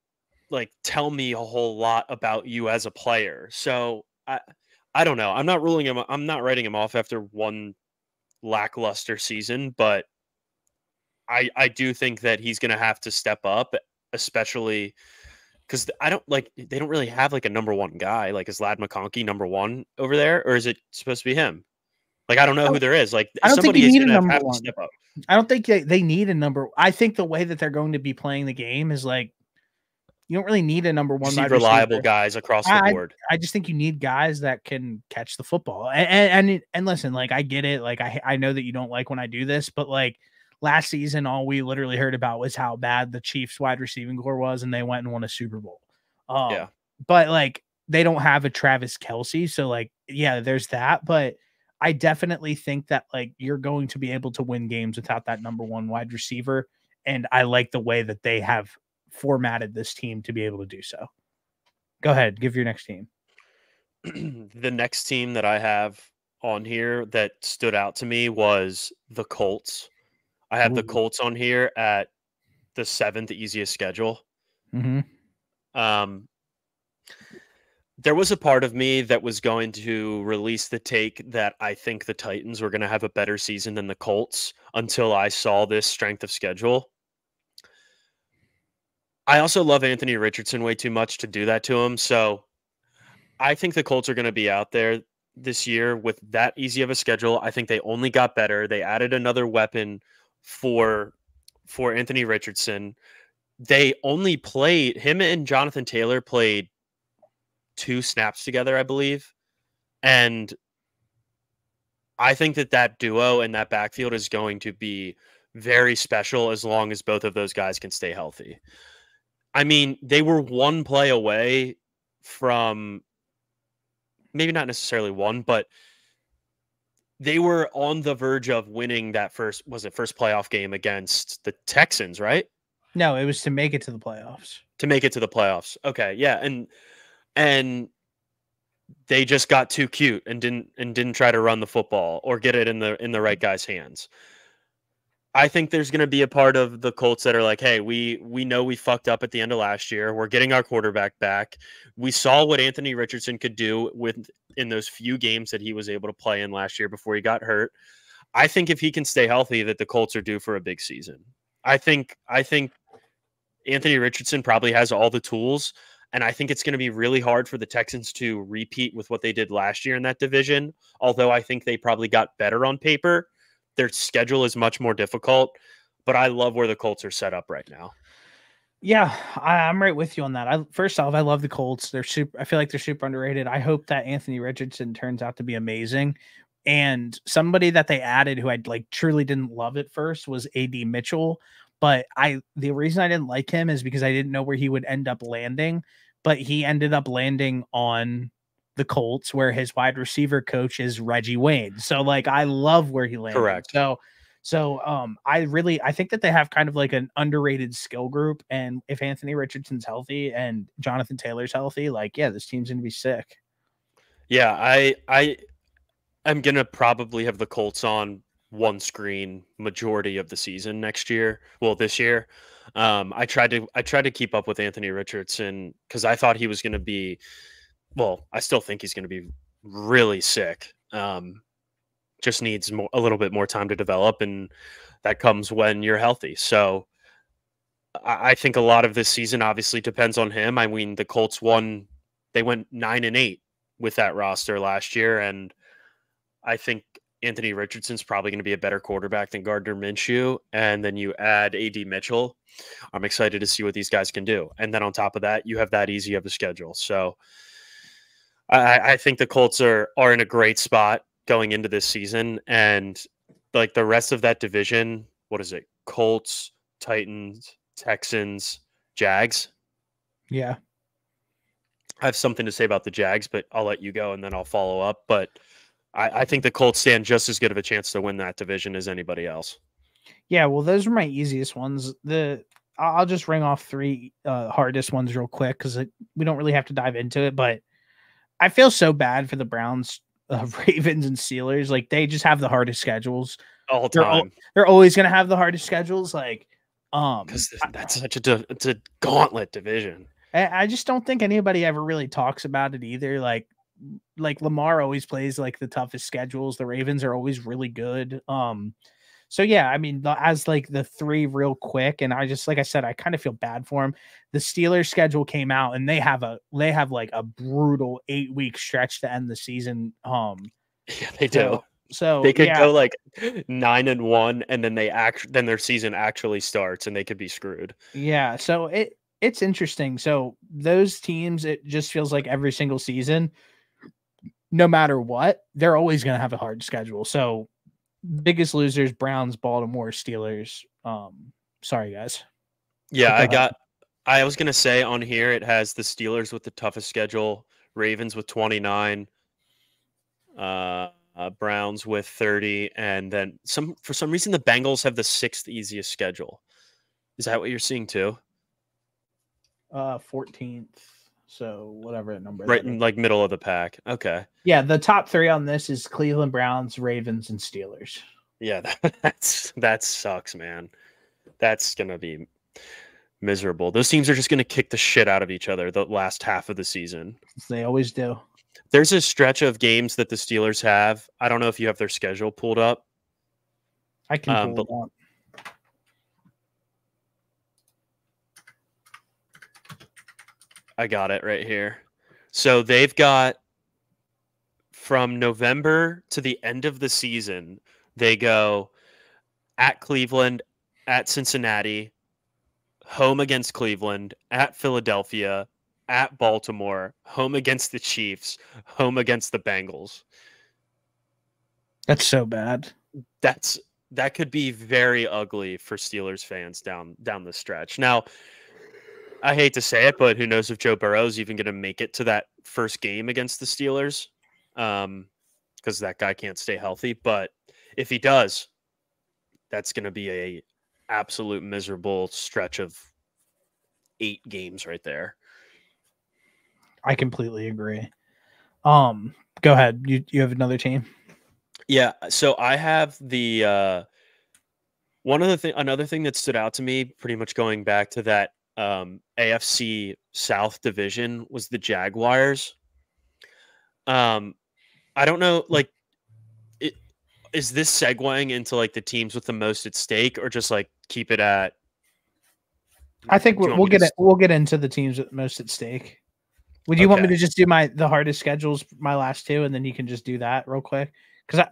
like tell me a whole lot about you as a player. So I don't know. I'm not writing him off after one lackluster season, but I do think that he's going to have to step up, especially because I don't like they don't really have like a number one guy. Like is Lad McConkey number one over there, or is it supposed to be him? Like I don't know who there is. Like I don't think somebody you is need a going to number have to one. step up. I don't think they need a number. I think the way that they're going to be playing the game is like you don't really need a number one Just need wide reliable receiver. guys across the board. I just think you need guys that can catch the football. And listen, like I get it. Like I know that you don't like when I do this, but like last season, all we literally heard about was how bad the Chiefs wide receiving core was, and they went and won a Super Bowl. Yeah. But like they don't have a Travis Kelce, so like yeah, there's that. But I definitely think that like you're going to be able to win games without that number one wide receiver. And I like the way that they have formatted this team to be able to do so. Go ahead, give your next team. The next team that I have on here that stood out to me was the Colts. I have the Ooh. Colts on here at the 7th easiest schedule. Mm-hmm. There was a part of me that was going to release the take that I think the Titans were going to have a better season than the Colts until I saw this strength of schedule. I also love Anthony Richardson way too much to do that to him. So I think the Colts are going to be out there this year with that easy of a schedule. I think they only got better. They added another weapon for Anthony Richardson. They only played him and Jonathan Taylor played 2 snaps together, I believe. And I think that duo and that backfield is going to be very special as long as both of those guys can stay healthy. I mean, they were one play away from maybe not necessarily one, but they were on the verge of winning that first playoff game against the Texans, right? No, it was to make it to the playoffs. To make it to the playoffs. Okay, yeah, and they just got too cute and didn't try to run the football or get it in the right guy's hands. I think there's going to be a part of the Colts that are like, hey, we know we fucked up at the end of last year. We're getting our quarterback back. We saw what Anthony Richardson could do in those few games that he was able to play in last year before he got hurt. I think if he can stay healthy, that the Colts are due for a big season. I think Anthony Richardson probably has all the tools, and I think it's going to be really hard for the Texans to repeat with what they did last year in that division. Although I think they probably got better on paper. Their schedule is much more difficult, but I love where the Colts are set up right now. Yeah, I'm right with you on that. First off, I love the Colts. I feel like they're super underrated. I hope that Anthony Richardson turns out to be amazing. And somebody that they added who I like truly didn't love at first was AD Mitchell. But the reason I didn't like him is because I didn't know where he would end up landing. But he ended up landing on the Colts, where his wide receiver coach is Reggie Wayne. So like I love where he landed. Correct. So I think that they have kind of like an underrated skill group. And if Anthony Richardson's healthy and Jonathan Taylor's healthy, like yeah, this team's gonna be sick. Yeah, I'm gonna probably have the Colts on one screen majority of the season next year. Well, this year. I tried to keep up with Anthony Richardson because I thought he was gonna be I still think he's going to be really sick. Just needs a little bit more time to develop, and that comes when you're healthy. So I think a lot of this season obviously depends on him. I mean, the Colts they went 9-8 with that roster last year, and I think Anthony Richardson's probably going to be a better quarterback than Gardner Minshew. And then you add AD Mitchell. I'm excited to see what these guys can do. And then on top of that, you have that easy of a schedule. So I think the Colts are in a great spot going into this season, and like the rest of that division, what is it? Colts, Titans, Texans, Jags. Yeah. I have something to say about the Jags, but I'll let you go and then I'll follow up. But I think the Colts stand just as good of a chance to win that division as anybody else. Yeah, well, those are my easiest ones. I'll just ring off three hardest ones real quick because we don't really have to dive into it. But I feel so bad for the Browns, Ravens, and Steelers. Like they just have the hardest schedules All time. They're always going to have the hardest schedules. Like, because that's such it's a gauntlet division. I just don't think anybody ever really talks about it either. Like Lamar always plays like the toughest schedules. The Ravens are always really good. So yeah, I mean, as like the three real quick, and I just like I said, I kind of feel bad for them. The Steelers schedule came out, and they have like a brutal 8-week stretch to end the season. Yeah, they do. So they could go like 9-1, and then then their season actually starts, and they could be screwed. Yeah, so it's interesting. So those teams, it just feels like every single season, no matter what, they're always going to have a hard schedule. So biggest losers: Browns, Baltimore, Steelers. Sorry guys. Yeah, I was gonna say on here it has the Steelers with the toughest schedule, Ravens with 29, Browns with 30, and then for some reason the Bengals have the 6th easiest schedule. Is that what you're seeing too? 14th. So whatever number. Right in like middle of the pack. Okay. Yeah, the top three on this is Cleveland Browns, Ravens, and Steelers. Yeah, that sucks, man. That's gonna be miserable. Those teams are just gonna kick the shit out of each other the last half of the season. They always do. There's a stretch of games that the Steelers have. I don't know if you have their schedule pulled up. I can pull it up. I got it right here. So they've got from November to the end of the season, they go at Cleveland, at Cincinnati, home against Cleveland, at Philadelphia, at Baltimore, home against the Chiefs, home against the Bengals. That's so bad. That could be very ugly for Steelers fans down the stretch. Now, I hate to say it, but who knows if Joe Burrow is even going to make it to that first game against the Steelers, because that guy can't stay healthy. But if he does, that's going to be a absolute miserable stretch of 8 games right there. I completely agree. Go ahead. You have another team? Yeah. So I have the another thing that stood out to me, pretty much going back to that AFC South division, was the Jaguars. I don't know, like, is this segueing into like the teams with the most at stake, or just like keep it at? I think we'll get into the teams with most at stake. Would you want me to just do the hardest schedules, my last two, and then you can just do that real quick? Because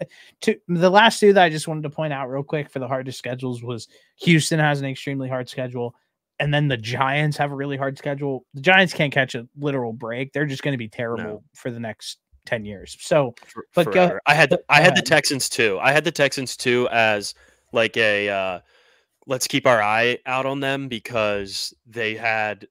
the last two that I just wanted to point out real quick for the hardest schedules was Houston has an extremely hard schedule, and then the Giants have a really hard schedule. The Giants can't catch a literal break; they're just going to be terrible for the next 10 years. So, but I had the Texans too. I had the Texans too as like a let's keep our eye out on them, because they had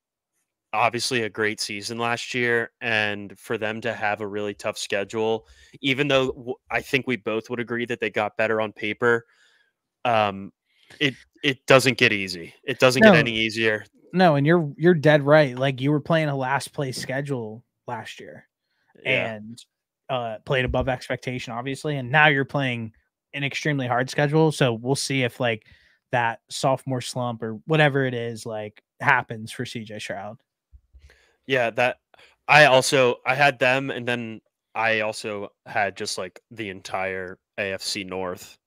obviously a great season last year, and for them to have a really tough schedule, even though I think we both would agree that they got better on paper, it doesn't get easy. It doesn't get any easier. No, and you're dead right. Like, you were playing a last place schedule last year, and played above expectation, obviously, and now you're playing an extremely hard schedule. So we'll see if like that sophomore slump or whatever it is like happens for CJ Stroud. Yeah, that I had them, and then I also had just like the entire AFC North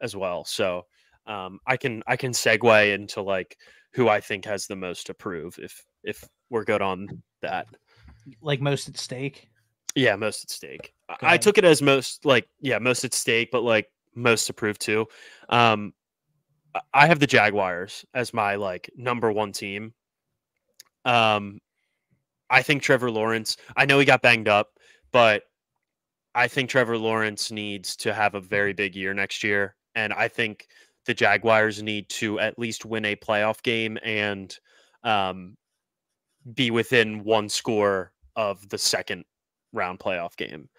as well. So I can segue into like who I think has the most to prove if we're good on that. Like most at stake. Yeah, most at stake. I took it as most at stake, but like most to prove too. I have the Jaguars as my like number one team. I think Trevor Lawrence, I know he got banged up, but I think Trevor Lawrence needs to have a very big year next year. And I think the Jaguars need to at least win a playoff game and be within one score of the second round playoff game.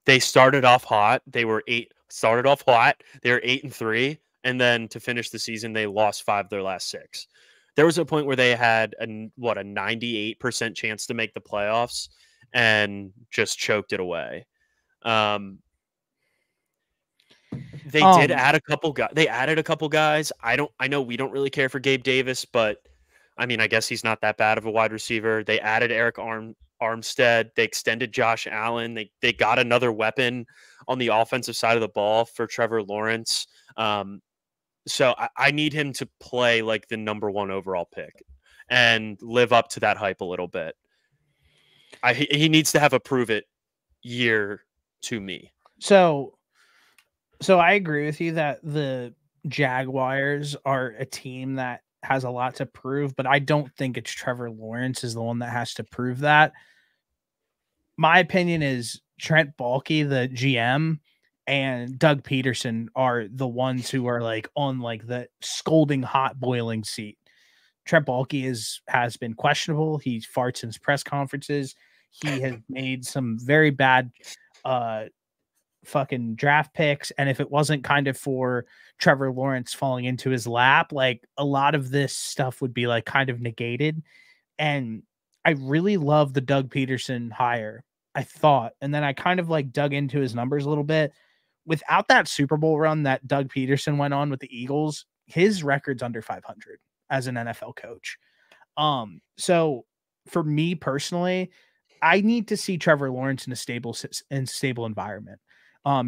They started off hot. They were started off hot. They were 8-3, and then to finish the season, they lost 5 of their last 6. There was a point where they had a 98% chance to make the playoffs and just choked it away. They did add a couple guys. They added a couple guys. I know we don't really care for Gabe Davis, but I mean, I guess he's not that bad of a wide receiver. They added Eric Armstead. They extended Josh Allen. They got another weapon on the offensive side of the ball for Trevor Lawrence. So I need him to play like the number 1 overall pick and live up to that hype a little bit. He needs to have a prove it year to me. So I agree with you that the Jaguars are a team that has a lot to prove, but I don't think it's Trevor Lawrence is the one that has to prove that. My opinion is Trent Baalke, the GM, and Doug Peterson are the ones who are like on like the scolding hot boiling seat. Trent Baalke has been questionable. He farts in his press conferences. He has made some very bad fucking draft picks, and if it wasn't kind of for Trevor Lawrence falling into his lap, like a lot of this stuff would be like kind of negated. And I really love the Doug Peterson hire, I thought, and then I kind of like dug into his numbers a little bit. Without that Super Bowl run that Doug Peterson went on with the Eagles, his record's under 500 as an NFL coach. So for me personally, I need to see Trevor Lawrence in a stable environment.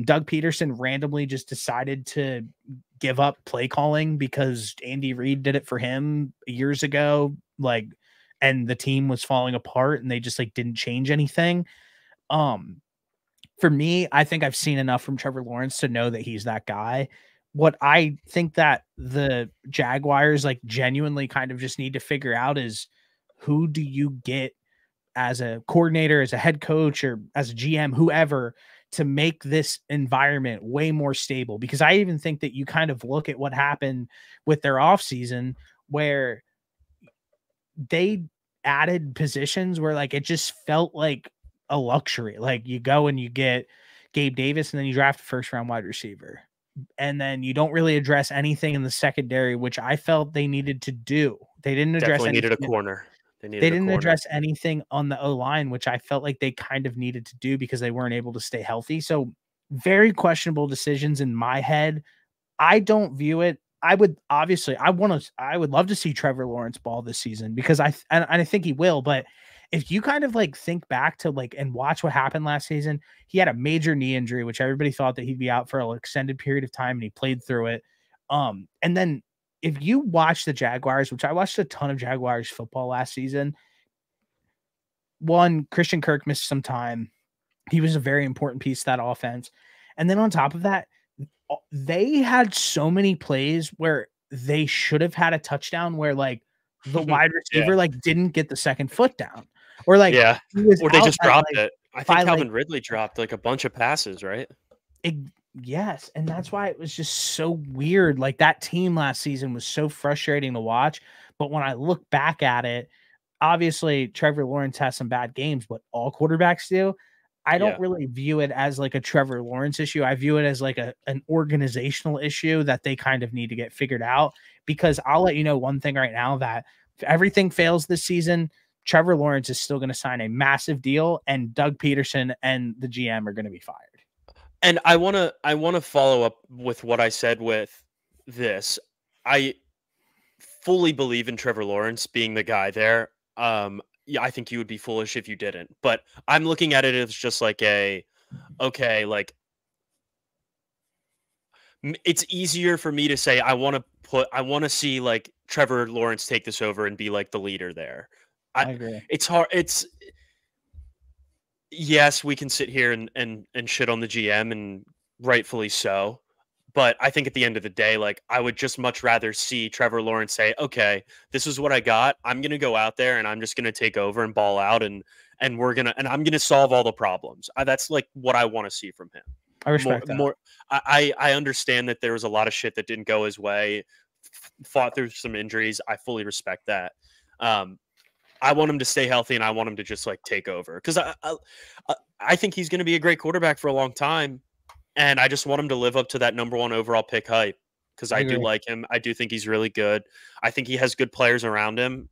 Doug Peterson randomly just decided to give up play calling because Andy Reid did it for him years ago, like, and the team was falling apart and they just like didn't change anything. For me, I think I've seen enough from Trevor Lawrence to know that he's that guy. What I think that the Jaguars like genuinely kind of just need to figure out is who do you get as a coordinator, as a head coach, or as a GM, whoever, to make this environment way more stable. Because I even think that you kind of look at what happened with their offseason where they added positions where like it just felt like a luxury. Like you go and you get Gabe Davis and then you draft a first round wide receiver. And then you don't really address anything in the secondary, which I felt they needed to do. They didn't address Definitely needed a corner. They didn't address anything on the O-line, which I felt like they kind of needed to do because they weren't able to stay healthy. So very questionable decisions in my head. I don't view it. I would love to see Trevor Lawrence ball this season because I think he will. But if you kind of like think back to like and watch what happened last season, he had a major knee injury, which everybody thought that he'd be out for an extended period of time, and he played through it. And then if you watch the Jaguars, which I watched a ton of Jaguars football last season, one, Christian Kirk missed some time. He was a very important piece of that offense. And then on top of that, they had so many plays where they should have had a touchdown where like the wide receiver like didn't get the second foot down. Or like or they just dropped it. I think Calvin Ridley dropped like a bunch of passes, right? Yes, and that's why it was just so weird. Like that team last season was so frustrating to watch. But when I look back at it, obviously Trevor Lawrence has some bad games, but all quarterbacks do. I don't really view it as like a Trevor Lawrence issue. I view it as like an organizational issue that they kind of need to get figured out. Because I'll let you know one thing right now, that if everything fails this season, Trevor Lawrence is still going to sign a massive deal, and Doug Peterson and the GM are going to be fired. And I want to follow up with what I said with this. I fully believe in Trevor Lawrence being the guy there. I think you would be foolish if you didn't. But I'm looking at it as just like like it's easier for me to say I want to see like Trevor Lawrence take this over and be like the leader there. I agree. It's hard. Yes, we can sit here and shit on the GM, and rightfully so. But I think at the end of the day, like I would just much rather see Trevor Lawrence say, okay, this is what I got. I'm going to go out there and I'm just going to take over and ball out and I'm going to solve all the problems. That's like what I want to see from him. I respect that. I understand that there was a lot of shit that didn't go his way, fought through some injuries. I fully respect that. I want him to stay healthy, and I want him to just like take over because I think he's going to be a great quarterback for a long time, and I just want him to live up to that number 1 overall pick hype because I do like him. I do think he's really good. I think he has good players around him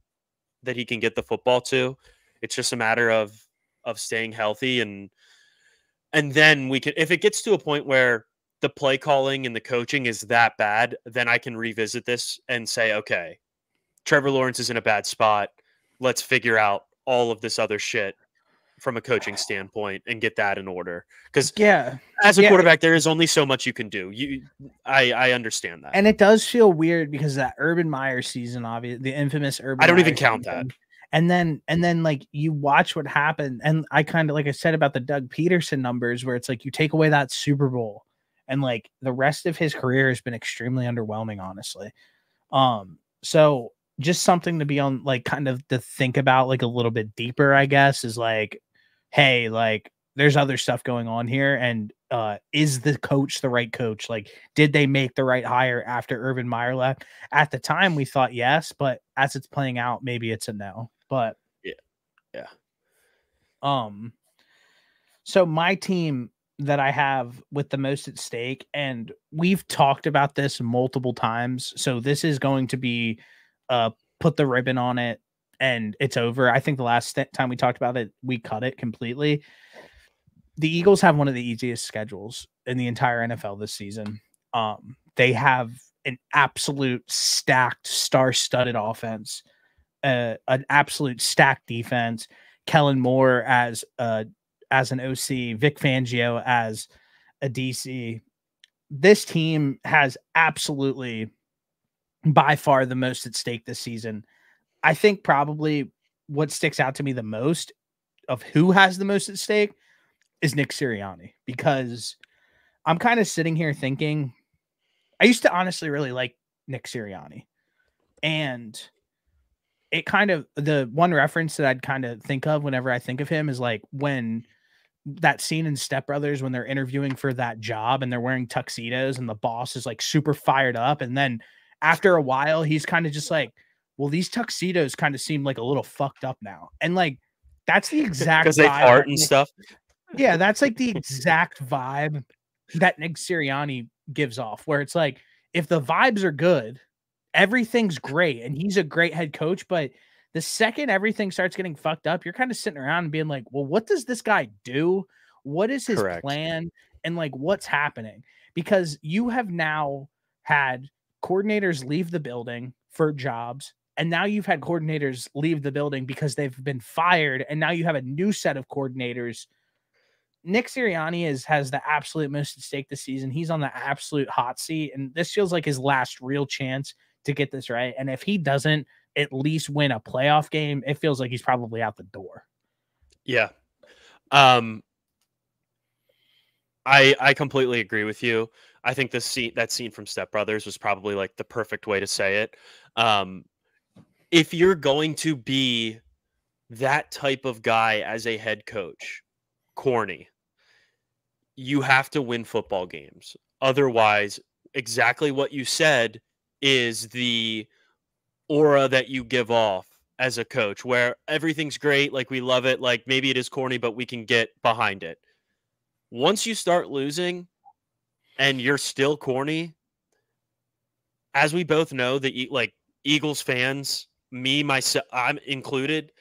that he can get the football to. It's just a matter of staying healthy, and then we can, if it gets to a point where the play calling and the coaching is that bad, then I can revisit this and say, okay, Trevor Lawrence is in a bad spot. Let's figure out all of this other shit from a coaching standpoint and get that in order. Because as a quarterback, there is only so much you can do. I understand that. And it does feel weird because that Urban Meyer season, obviously, the infamous Urban I don't Meyer even count that. And then like you watch what happened. And I kind of, like I said about the Doug Peterson numbers, where it's like you take away that Super Bowl and like the rest of his career has been extremely underwhelming, honestly. So just something to be on, like, kind of to think about, like, a little bit deeper, I guess, is like, hey, like, there's other stuff going on here. And is the coach the right coach? Like, did they make the right hire after Urban Meyer left? At the time, we thought yes, but as it's playing out, maybe it's a no. But yeah. So my team that I have with the most at stake, and we've talked about this multiple times, so this is going to be put the ribbon on it and it's over. I think the last time we talked about it, we cut it completely. The Eagles have one of the easiest schedules in the entire NFL this season. They have an absolute stacked, star-studded offense, an absolute stacked defense. Kellen Moore as an OC, Vic Fangio as a DC. This team has absolutely, by far, the most at stake this season. I think probably what sticks out to me the most of who has the most at stake is Nick Sirianni, because I'm kind of sitting here thinking, I used to honestly really like Nick Sirianni, and it kind of, the one reference that I'd kind of think of whenever I think of him is like when that scene in Step Brothers when they're interviewing for that job and they're wearing tuxedos and the boss is like super fired up, and then after a while he's kind of just like, well, these tuxedos kind of seem like a little fucked up now. And like that's the exact because they fart and stuff. Yeah, that's like the exact vibe that Nick Sirianni gives off, where it's like, if the vibes are good, everything's great and he's a great head coach, but the second everything starts getting fucked up, you're kind of sitting around and being like, well, what does this guy do? What is his plan? And like, what's happening? Because you have now had coordinators leave the building for jobs, and now you've had coordinators leave the building because they've been fired, and now you have a new set of coordinators. Nick Sirianni has the absolute most at stake this season. He's on the absolute hot seat, and this feels like his last real chance to get this right. And if he doesn't at least win a playoff game, it feels like he's probably out the door. Yeah. I completely agree with you. I think that scene from Step Brothers was probably like the perfect way to say it. If you're going to be that type of guy as a head coach, corny, you have to win football games. Otherwise, exactly what you said is the aura that you give off as a coach, where everything's great, like we love it, like maybe it is corny, but we can get behind it. Once you start losing and you're still corny, as we both know, like Eagles fans, me, myself, I'm included,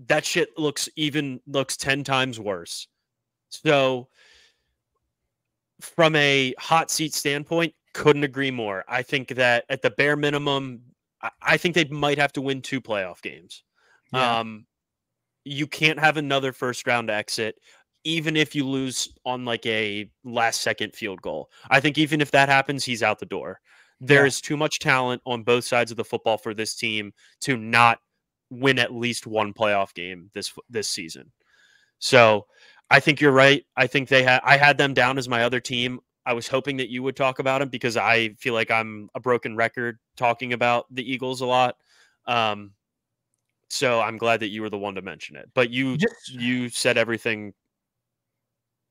that shit looks 10 times worse. So from a hot seat standpoint, couldn't agree more. I think that at the bare minimum, I think they might have to win 2 playoff games. Yeah. You can't have another first round exit, even if you lose on like a last second field goal. I think even if that happens, he's out the door. There is too much talent on both sides of the football for this team to not win at least 1 playoff game this season. So I think you're right. I think I had them down as my other team. I was hoping that you would talk about them because I feel like I'm a broken record talking about the Eagles a lot. So I'm glad that you were the one to mention it. But you said everything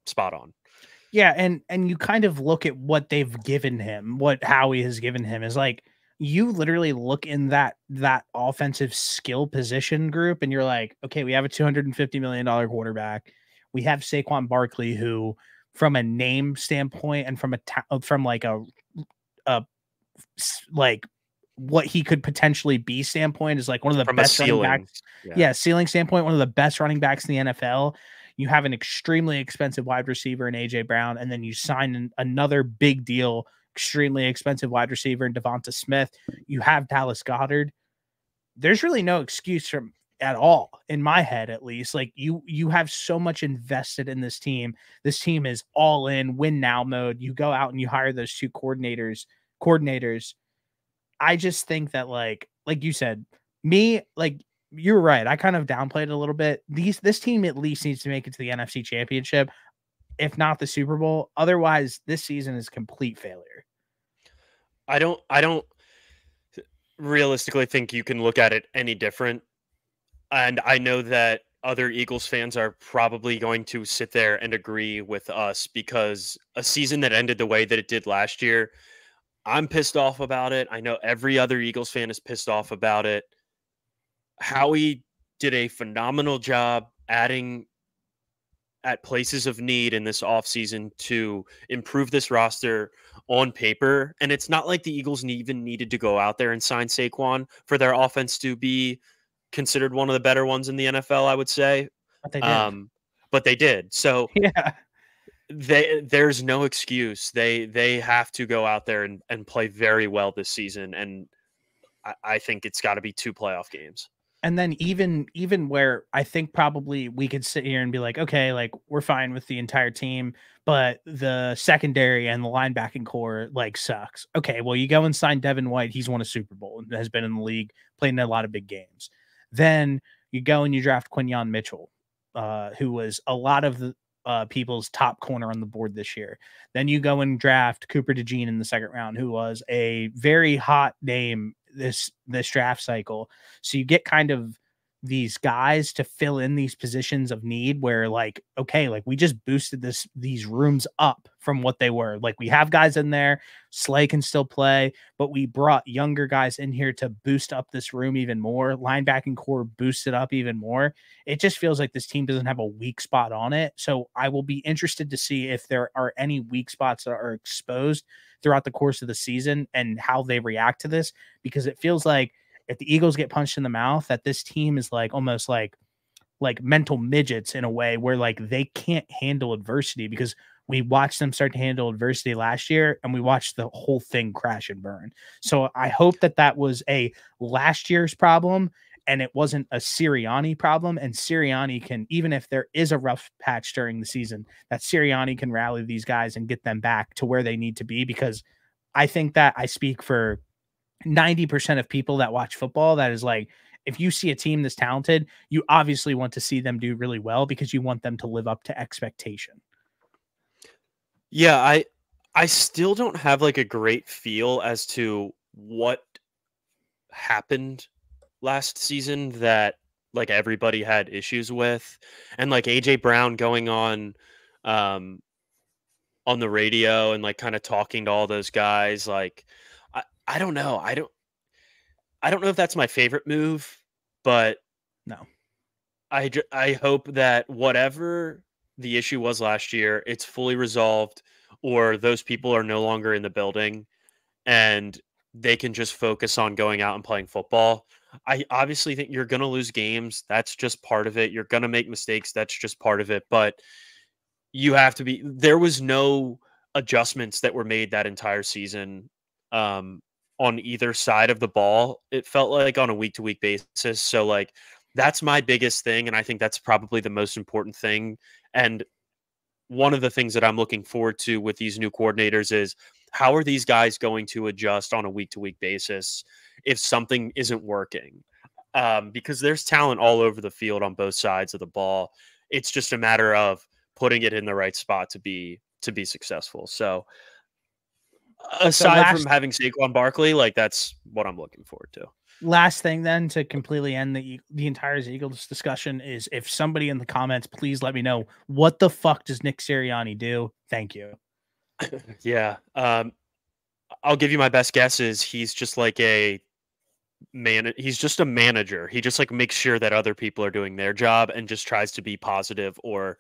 spot on. Yeah, and you kind of look at what they've given him, what Howie has given him is like, you literally look in that offensive skill position group and you're like, okay, we have a $250 million quarterback. We have Saquon Barkley, who from a name standpoint and from from like a like what he could potentially be standpoint is like one of the From a best running ceiling. backs. Yeah, ceiling standpoint, one of the best running backs in the NFL. You have an extremely expensive wide receiver in AJ Brown, and then you sign another big deal, extremely expensive wide receiver in Devonta Smith. You have Dallas Goedert. There's really no excuse from at all in my head, at least. Like you have so much invested in this team. This team is all in win now mode. You go out and you hire those two coordinators. I just think that like you said, like you're right. I kind of downplayed it a little bit. This team at least needs to make it to the NFC Championship, if not the Super Bowl. Otherwise, this season is complete failure. I don't realistically think you can look at it any different. And I know that other Eagles fans are probably going to sit there and agree with us, because a season that ended the way that it did last year, I'm pissed off about it. I know every other Eagles fan is pissed off about it. Howie did a phenomenal job adding at places of need in this offseason to improve this roster on paper. And it's not like the Eagles even needed to go out there and sign Saquon for their offense to be considered one of the better ones in the NFL, I would say. But they did. But they did. So yeah, there's no excuse. They have to go out there and play very well this season. And I think it's got to be 2 playoff games. And then even where I think probably we could sit here and be like, okay, like we're fine with the entire team, but the secondary and the linebacking core like sucks. Okay, well you go and sign Devin White. He's won a Super Bowl and has been in the league, played in a lot of big games. Then you go and you draft Quinyon Mitchell, who was a lot of the people's top corner on the board this year. Then you go and draft Cooper DeJean in the second round, who was a very hot name this draft cycle. So you get kind of these guys to fill in these positions of need where like, okay, like we just boosted these rooms up from what they were. Like we have guys in there, Slay can still play, but we brought younger guys in here to boost up this room even more. Linebacking core boosted up even more. It just feels like this team doesn't have a weak spot on it. So I will be interested to see if there are any weak spots that are exposed throughout the course of the season and how they react to this, because it feels like if the Eagles get punched in the mouth, that this team is like almost like mental midgets in a way where like they can't handle adversity, because we watched them start to handle adversity last year and we watched the whole thing crash and burn. So I hope that was a last year's problem and it wasn't a Sirianni problem. And Sirianni can, even if there is a rough patch during the season, that Sirianni can rally these guys and get them back to where they need to be. Because I think that I speak for 90% of people that watch football. That is like, if you see a team that's talented, you obviously want to see them do really well because you want them to live up to expectation. Yeah, I still don't have like a great feel as to what happened last season that like everybody had issues with, and like AJ Brown going on the radio and like kind of talking to all those guys. Like I don't know. I don't know if that's my favorite move, but no. I hope that whatever the issue was last year, it's fully resolved, or those people are no longer in the building and they can just focus on going out and playing football. I obviously think you're going to lose games. That's just part of it. You're going to make mistakes. That's just part of it. But you have to be, there was no adjustments that were made that entire season on either side of the ball. It felt like on a week to week basis. So like, that's my biggest thing. And I think that's probably the most important thing. And one of the things that I'm looking forward to with these new coordinators is how are these guys going to adjust on a week to week basis if something isn't working? Because there's talent all over the field on both sides of the ball. It's just a matter of putting it in the right spot to be successful. So aside from having Saquon Barkley, like that's what I'm looking forward to. Last thing then to completely end the entire Eagles discussion is, if somebody in the comments, please let me know, what the fuck does Nick Sirianni do? Thank you. Yeah. I'll give you my best guess is he's just like he's just a manager. He just like makes sure that other people are doing their job and just tries to be positive or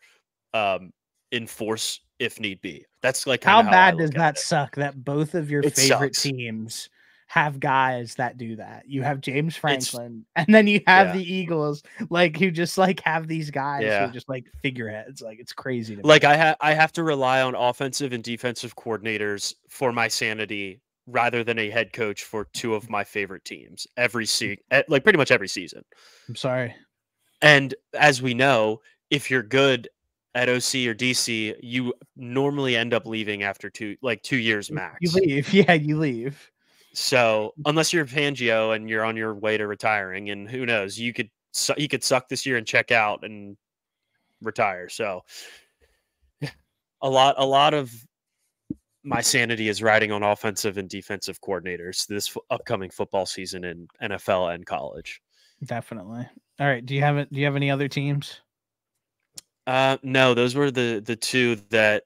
enforce if need be. That's like How how bad does that suck that both of your It favorite sucks. teams have guys that do that? You have James Franklin, and then you have Yeah. the Eagles, like who just like have these guys who Yeah. are just like figureheads. Like it's crazy to me. Like I have to rely on offensive and defensive coordinators for my sanity rather than a head coach for two of my favorite teams like pretty much every season. I'm sorry. And as we know, if you're good at OC or DC, you normally end up leaving after 2 years max. You leave. Yeah, you leave. So unless you're Fangio and you're on your way to retiring, and who knows, he could suck this year and check out and retire. So a lot of my sanity is riding on offensive and defensive coordinators this upcoming football season in NFL and college. Definitely. All right. Do you have any other teams? No, those were the two that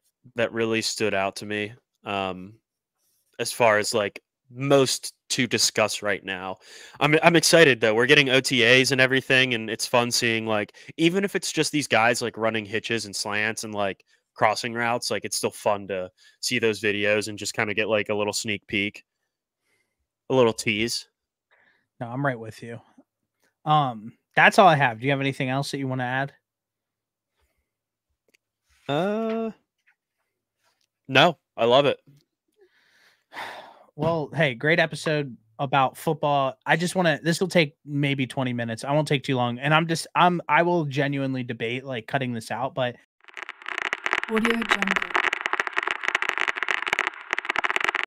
really stood out to me. As far as like most to discuss right now. I'm excited though. We're getting OTAs and everything, and it's fun seeing like even if it's just these guys like running hitches and slants and like crossing routes, like it's still fun to see those videos and just kind of get like a little sneak peek, a little tease. No, I'm right with you. That's all I have. Do you have anything else that you want to add? No, I love it. Well, hey, great episode about football. I just want to, this will take maybe 20 minutes. I won't take too long. And I will genuinely debate like cutting this out, but Audio Jungle.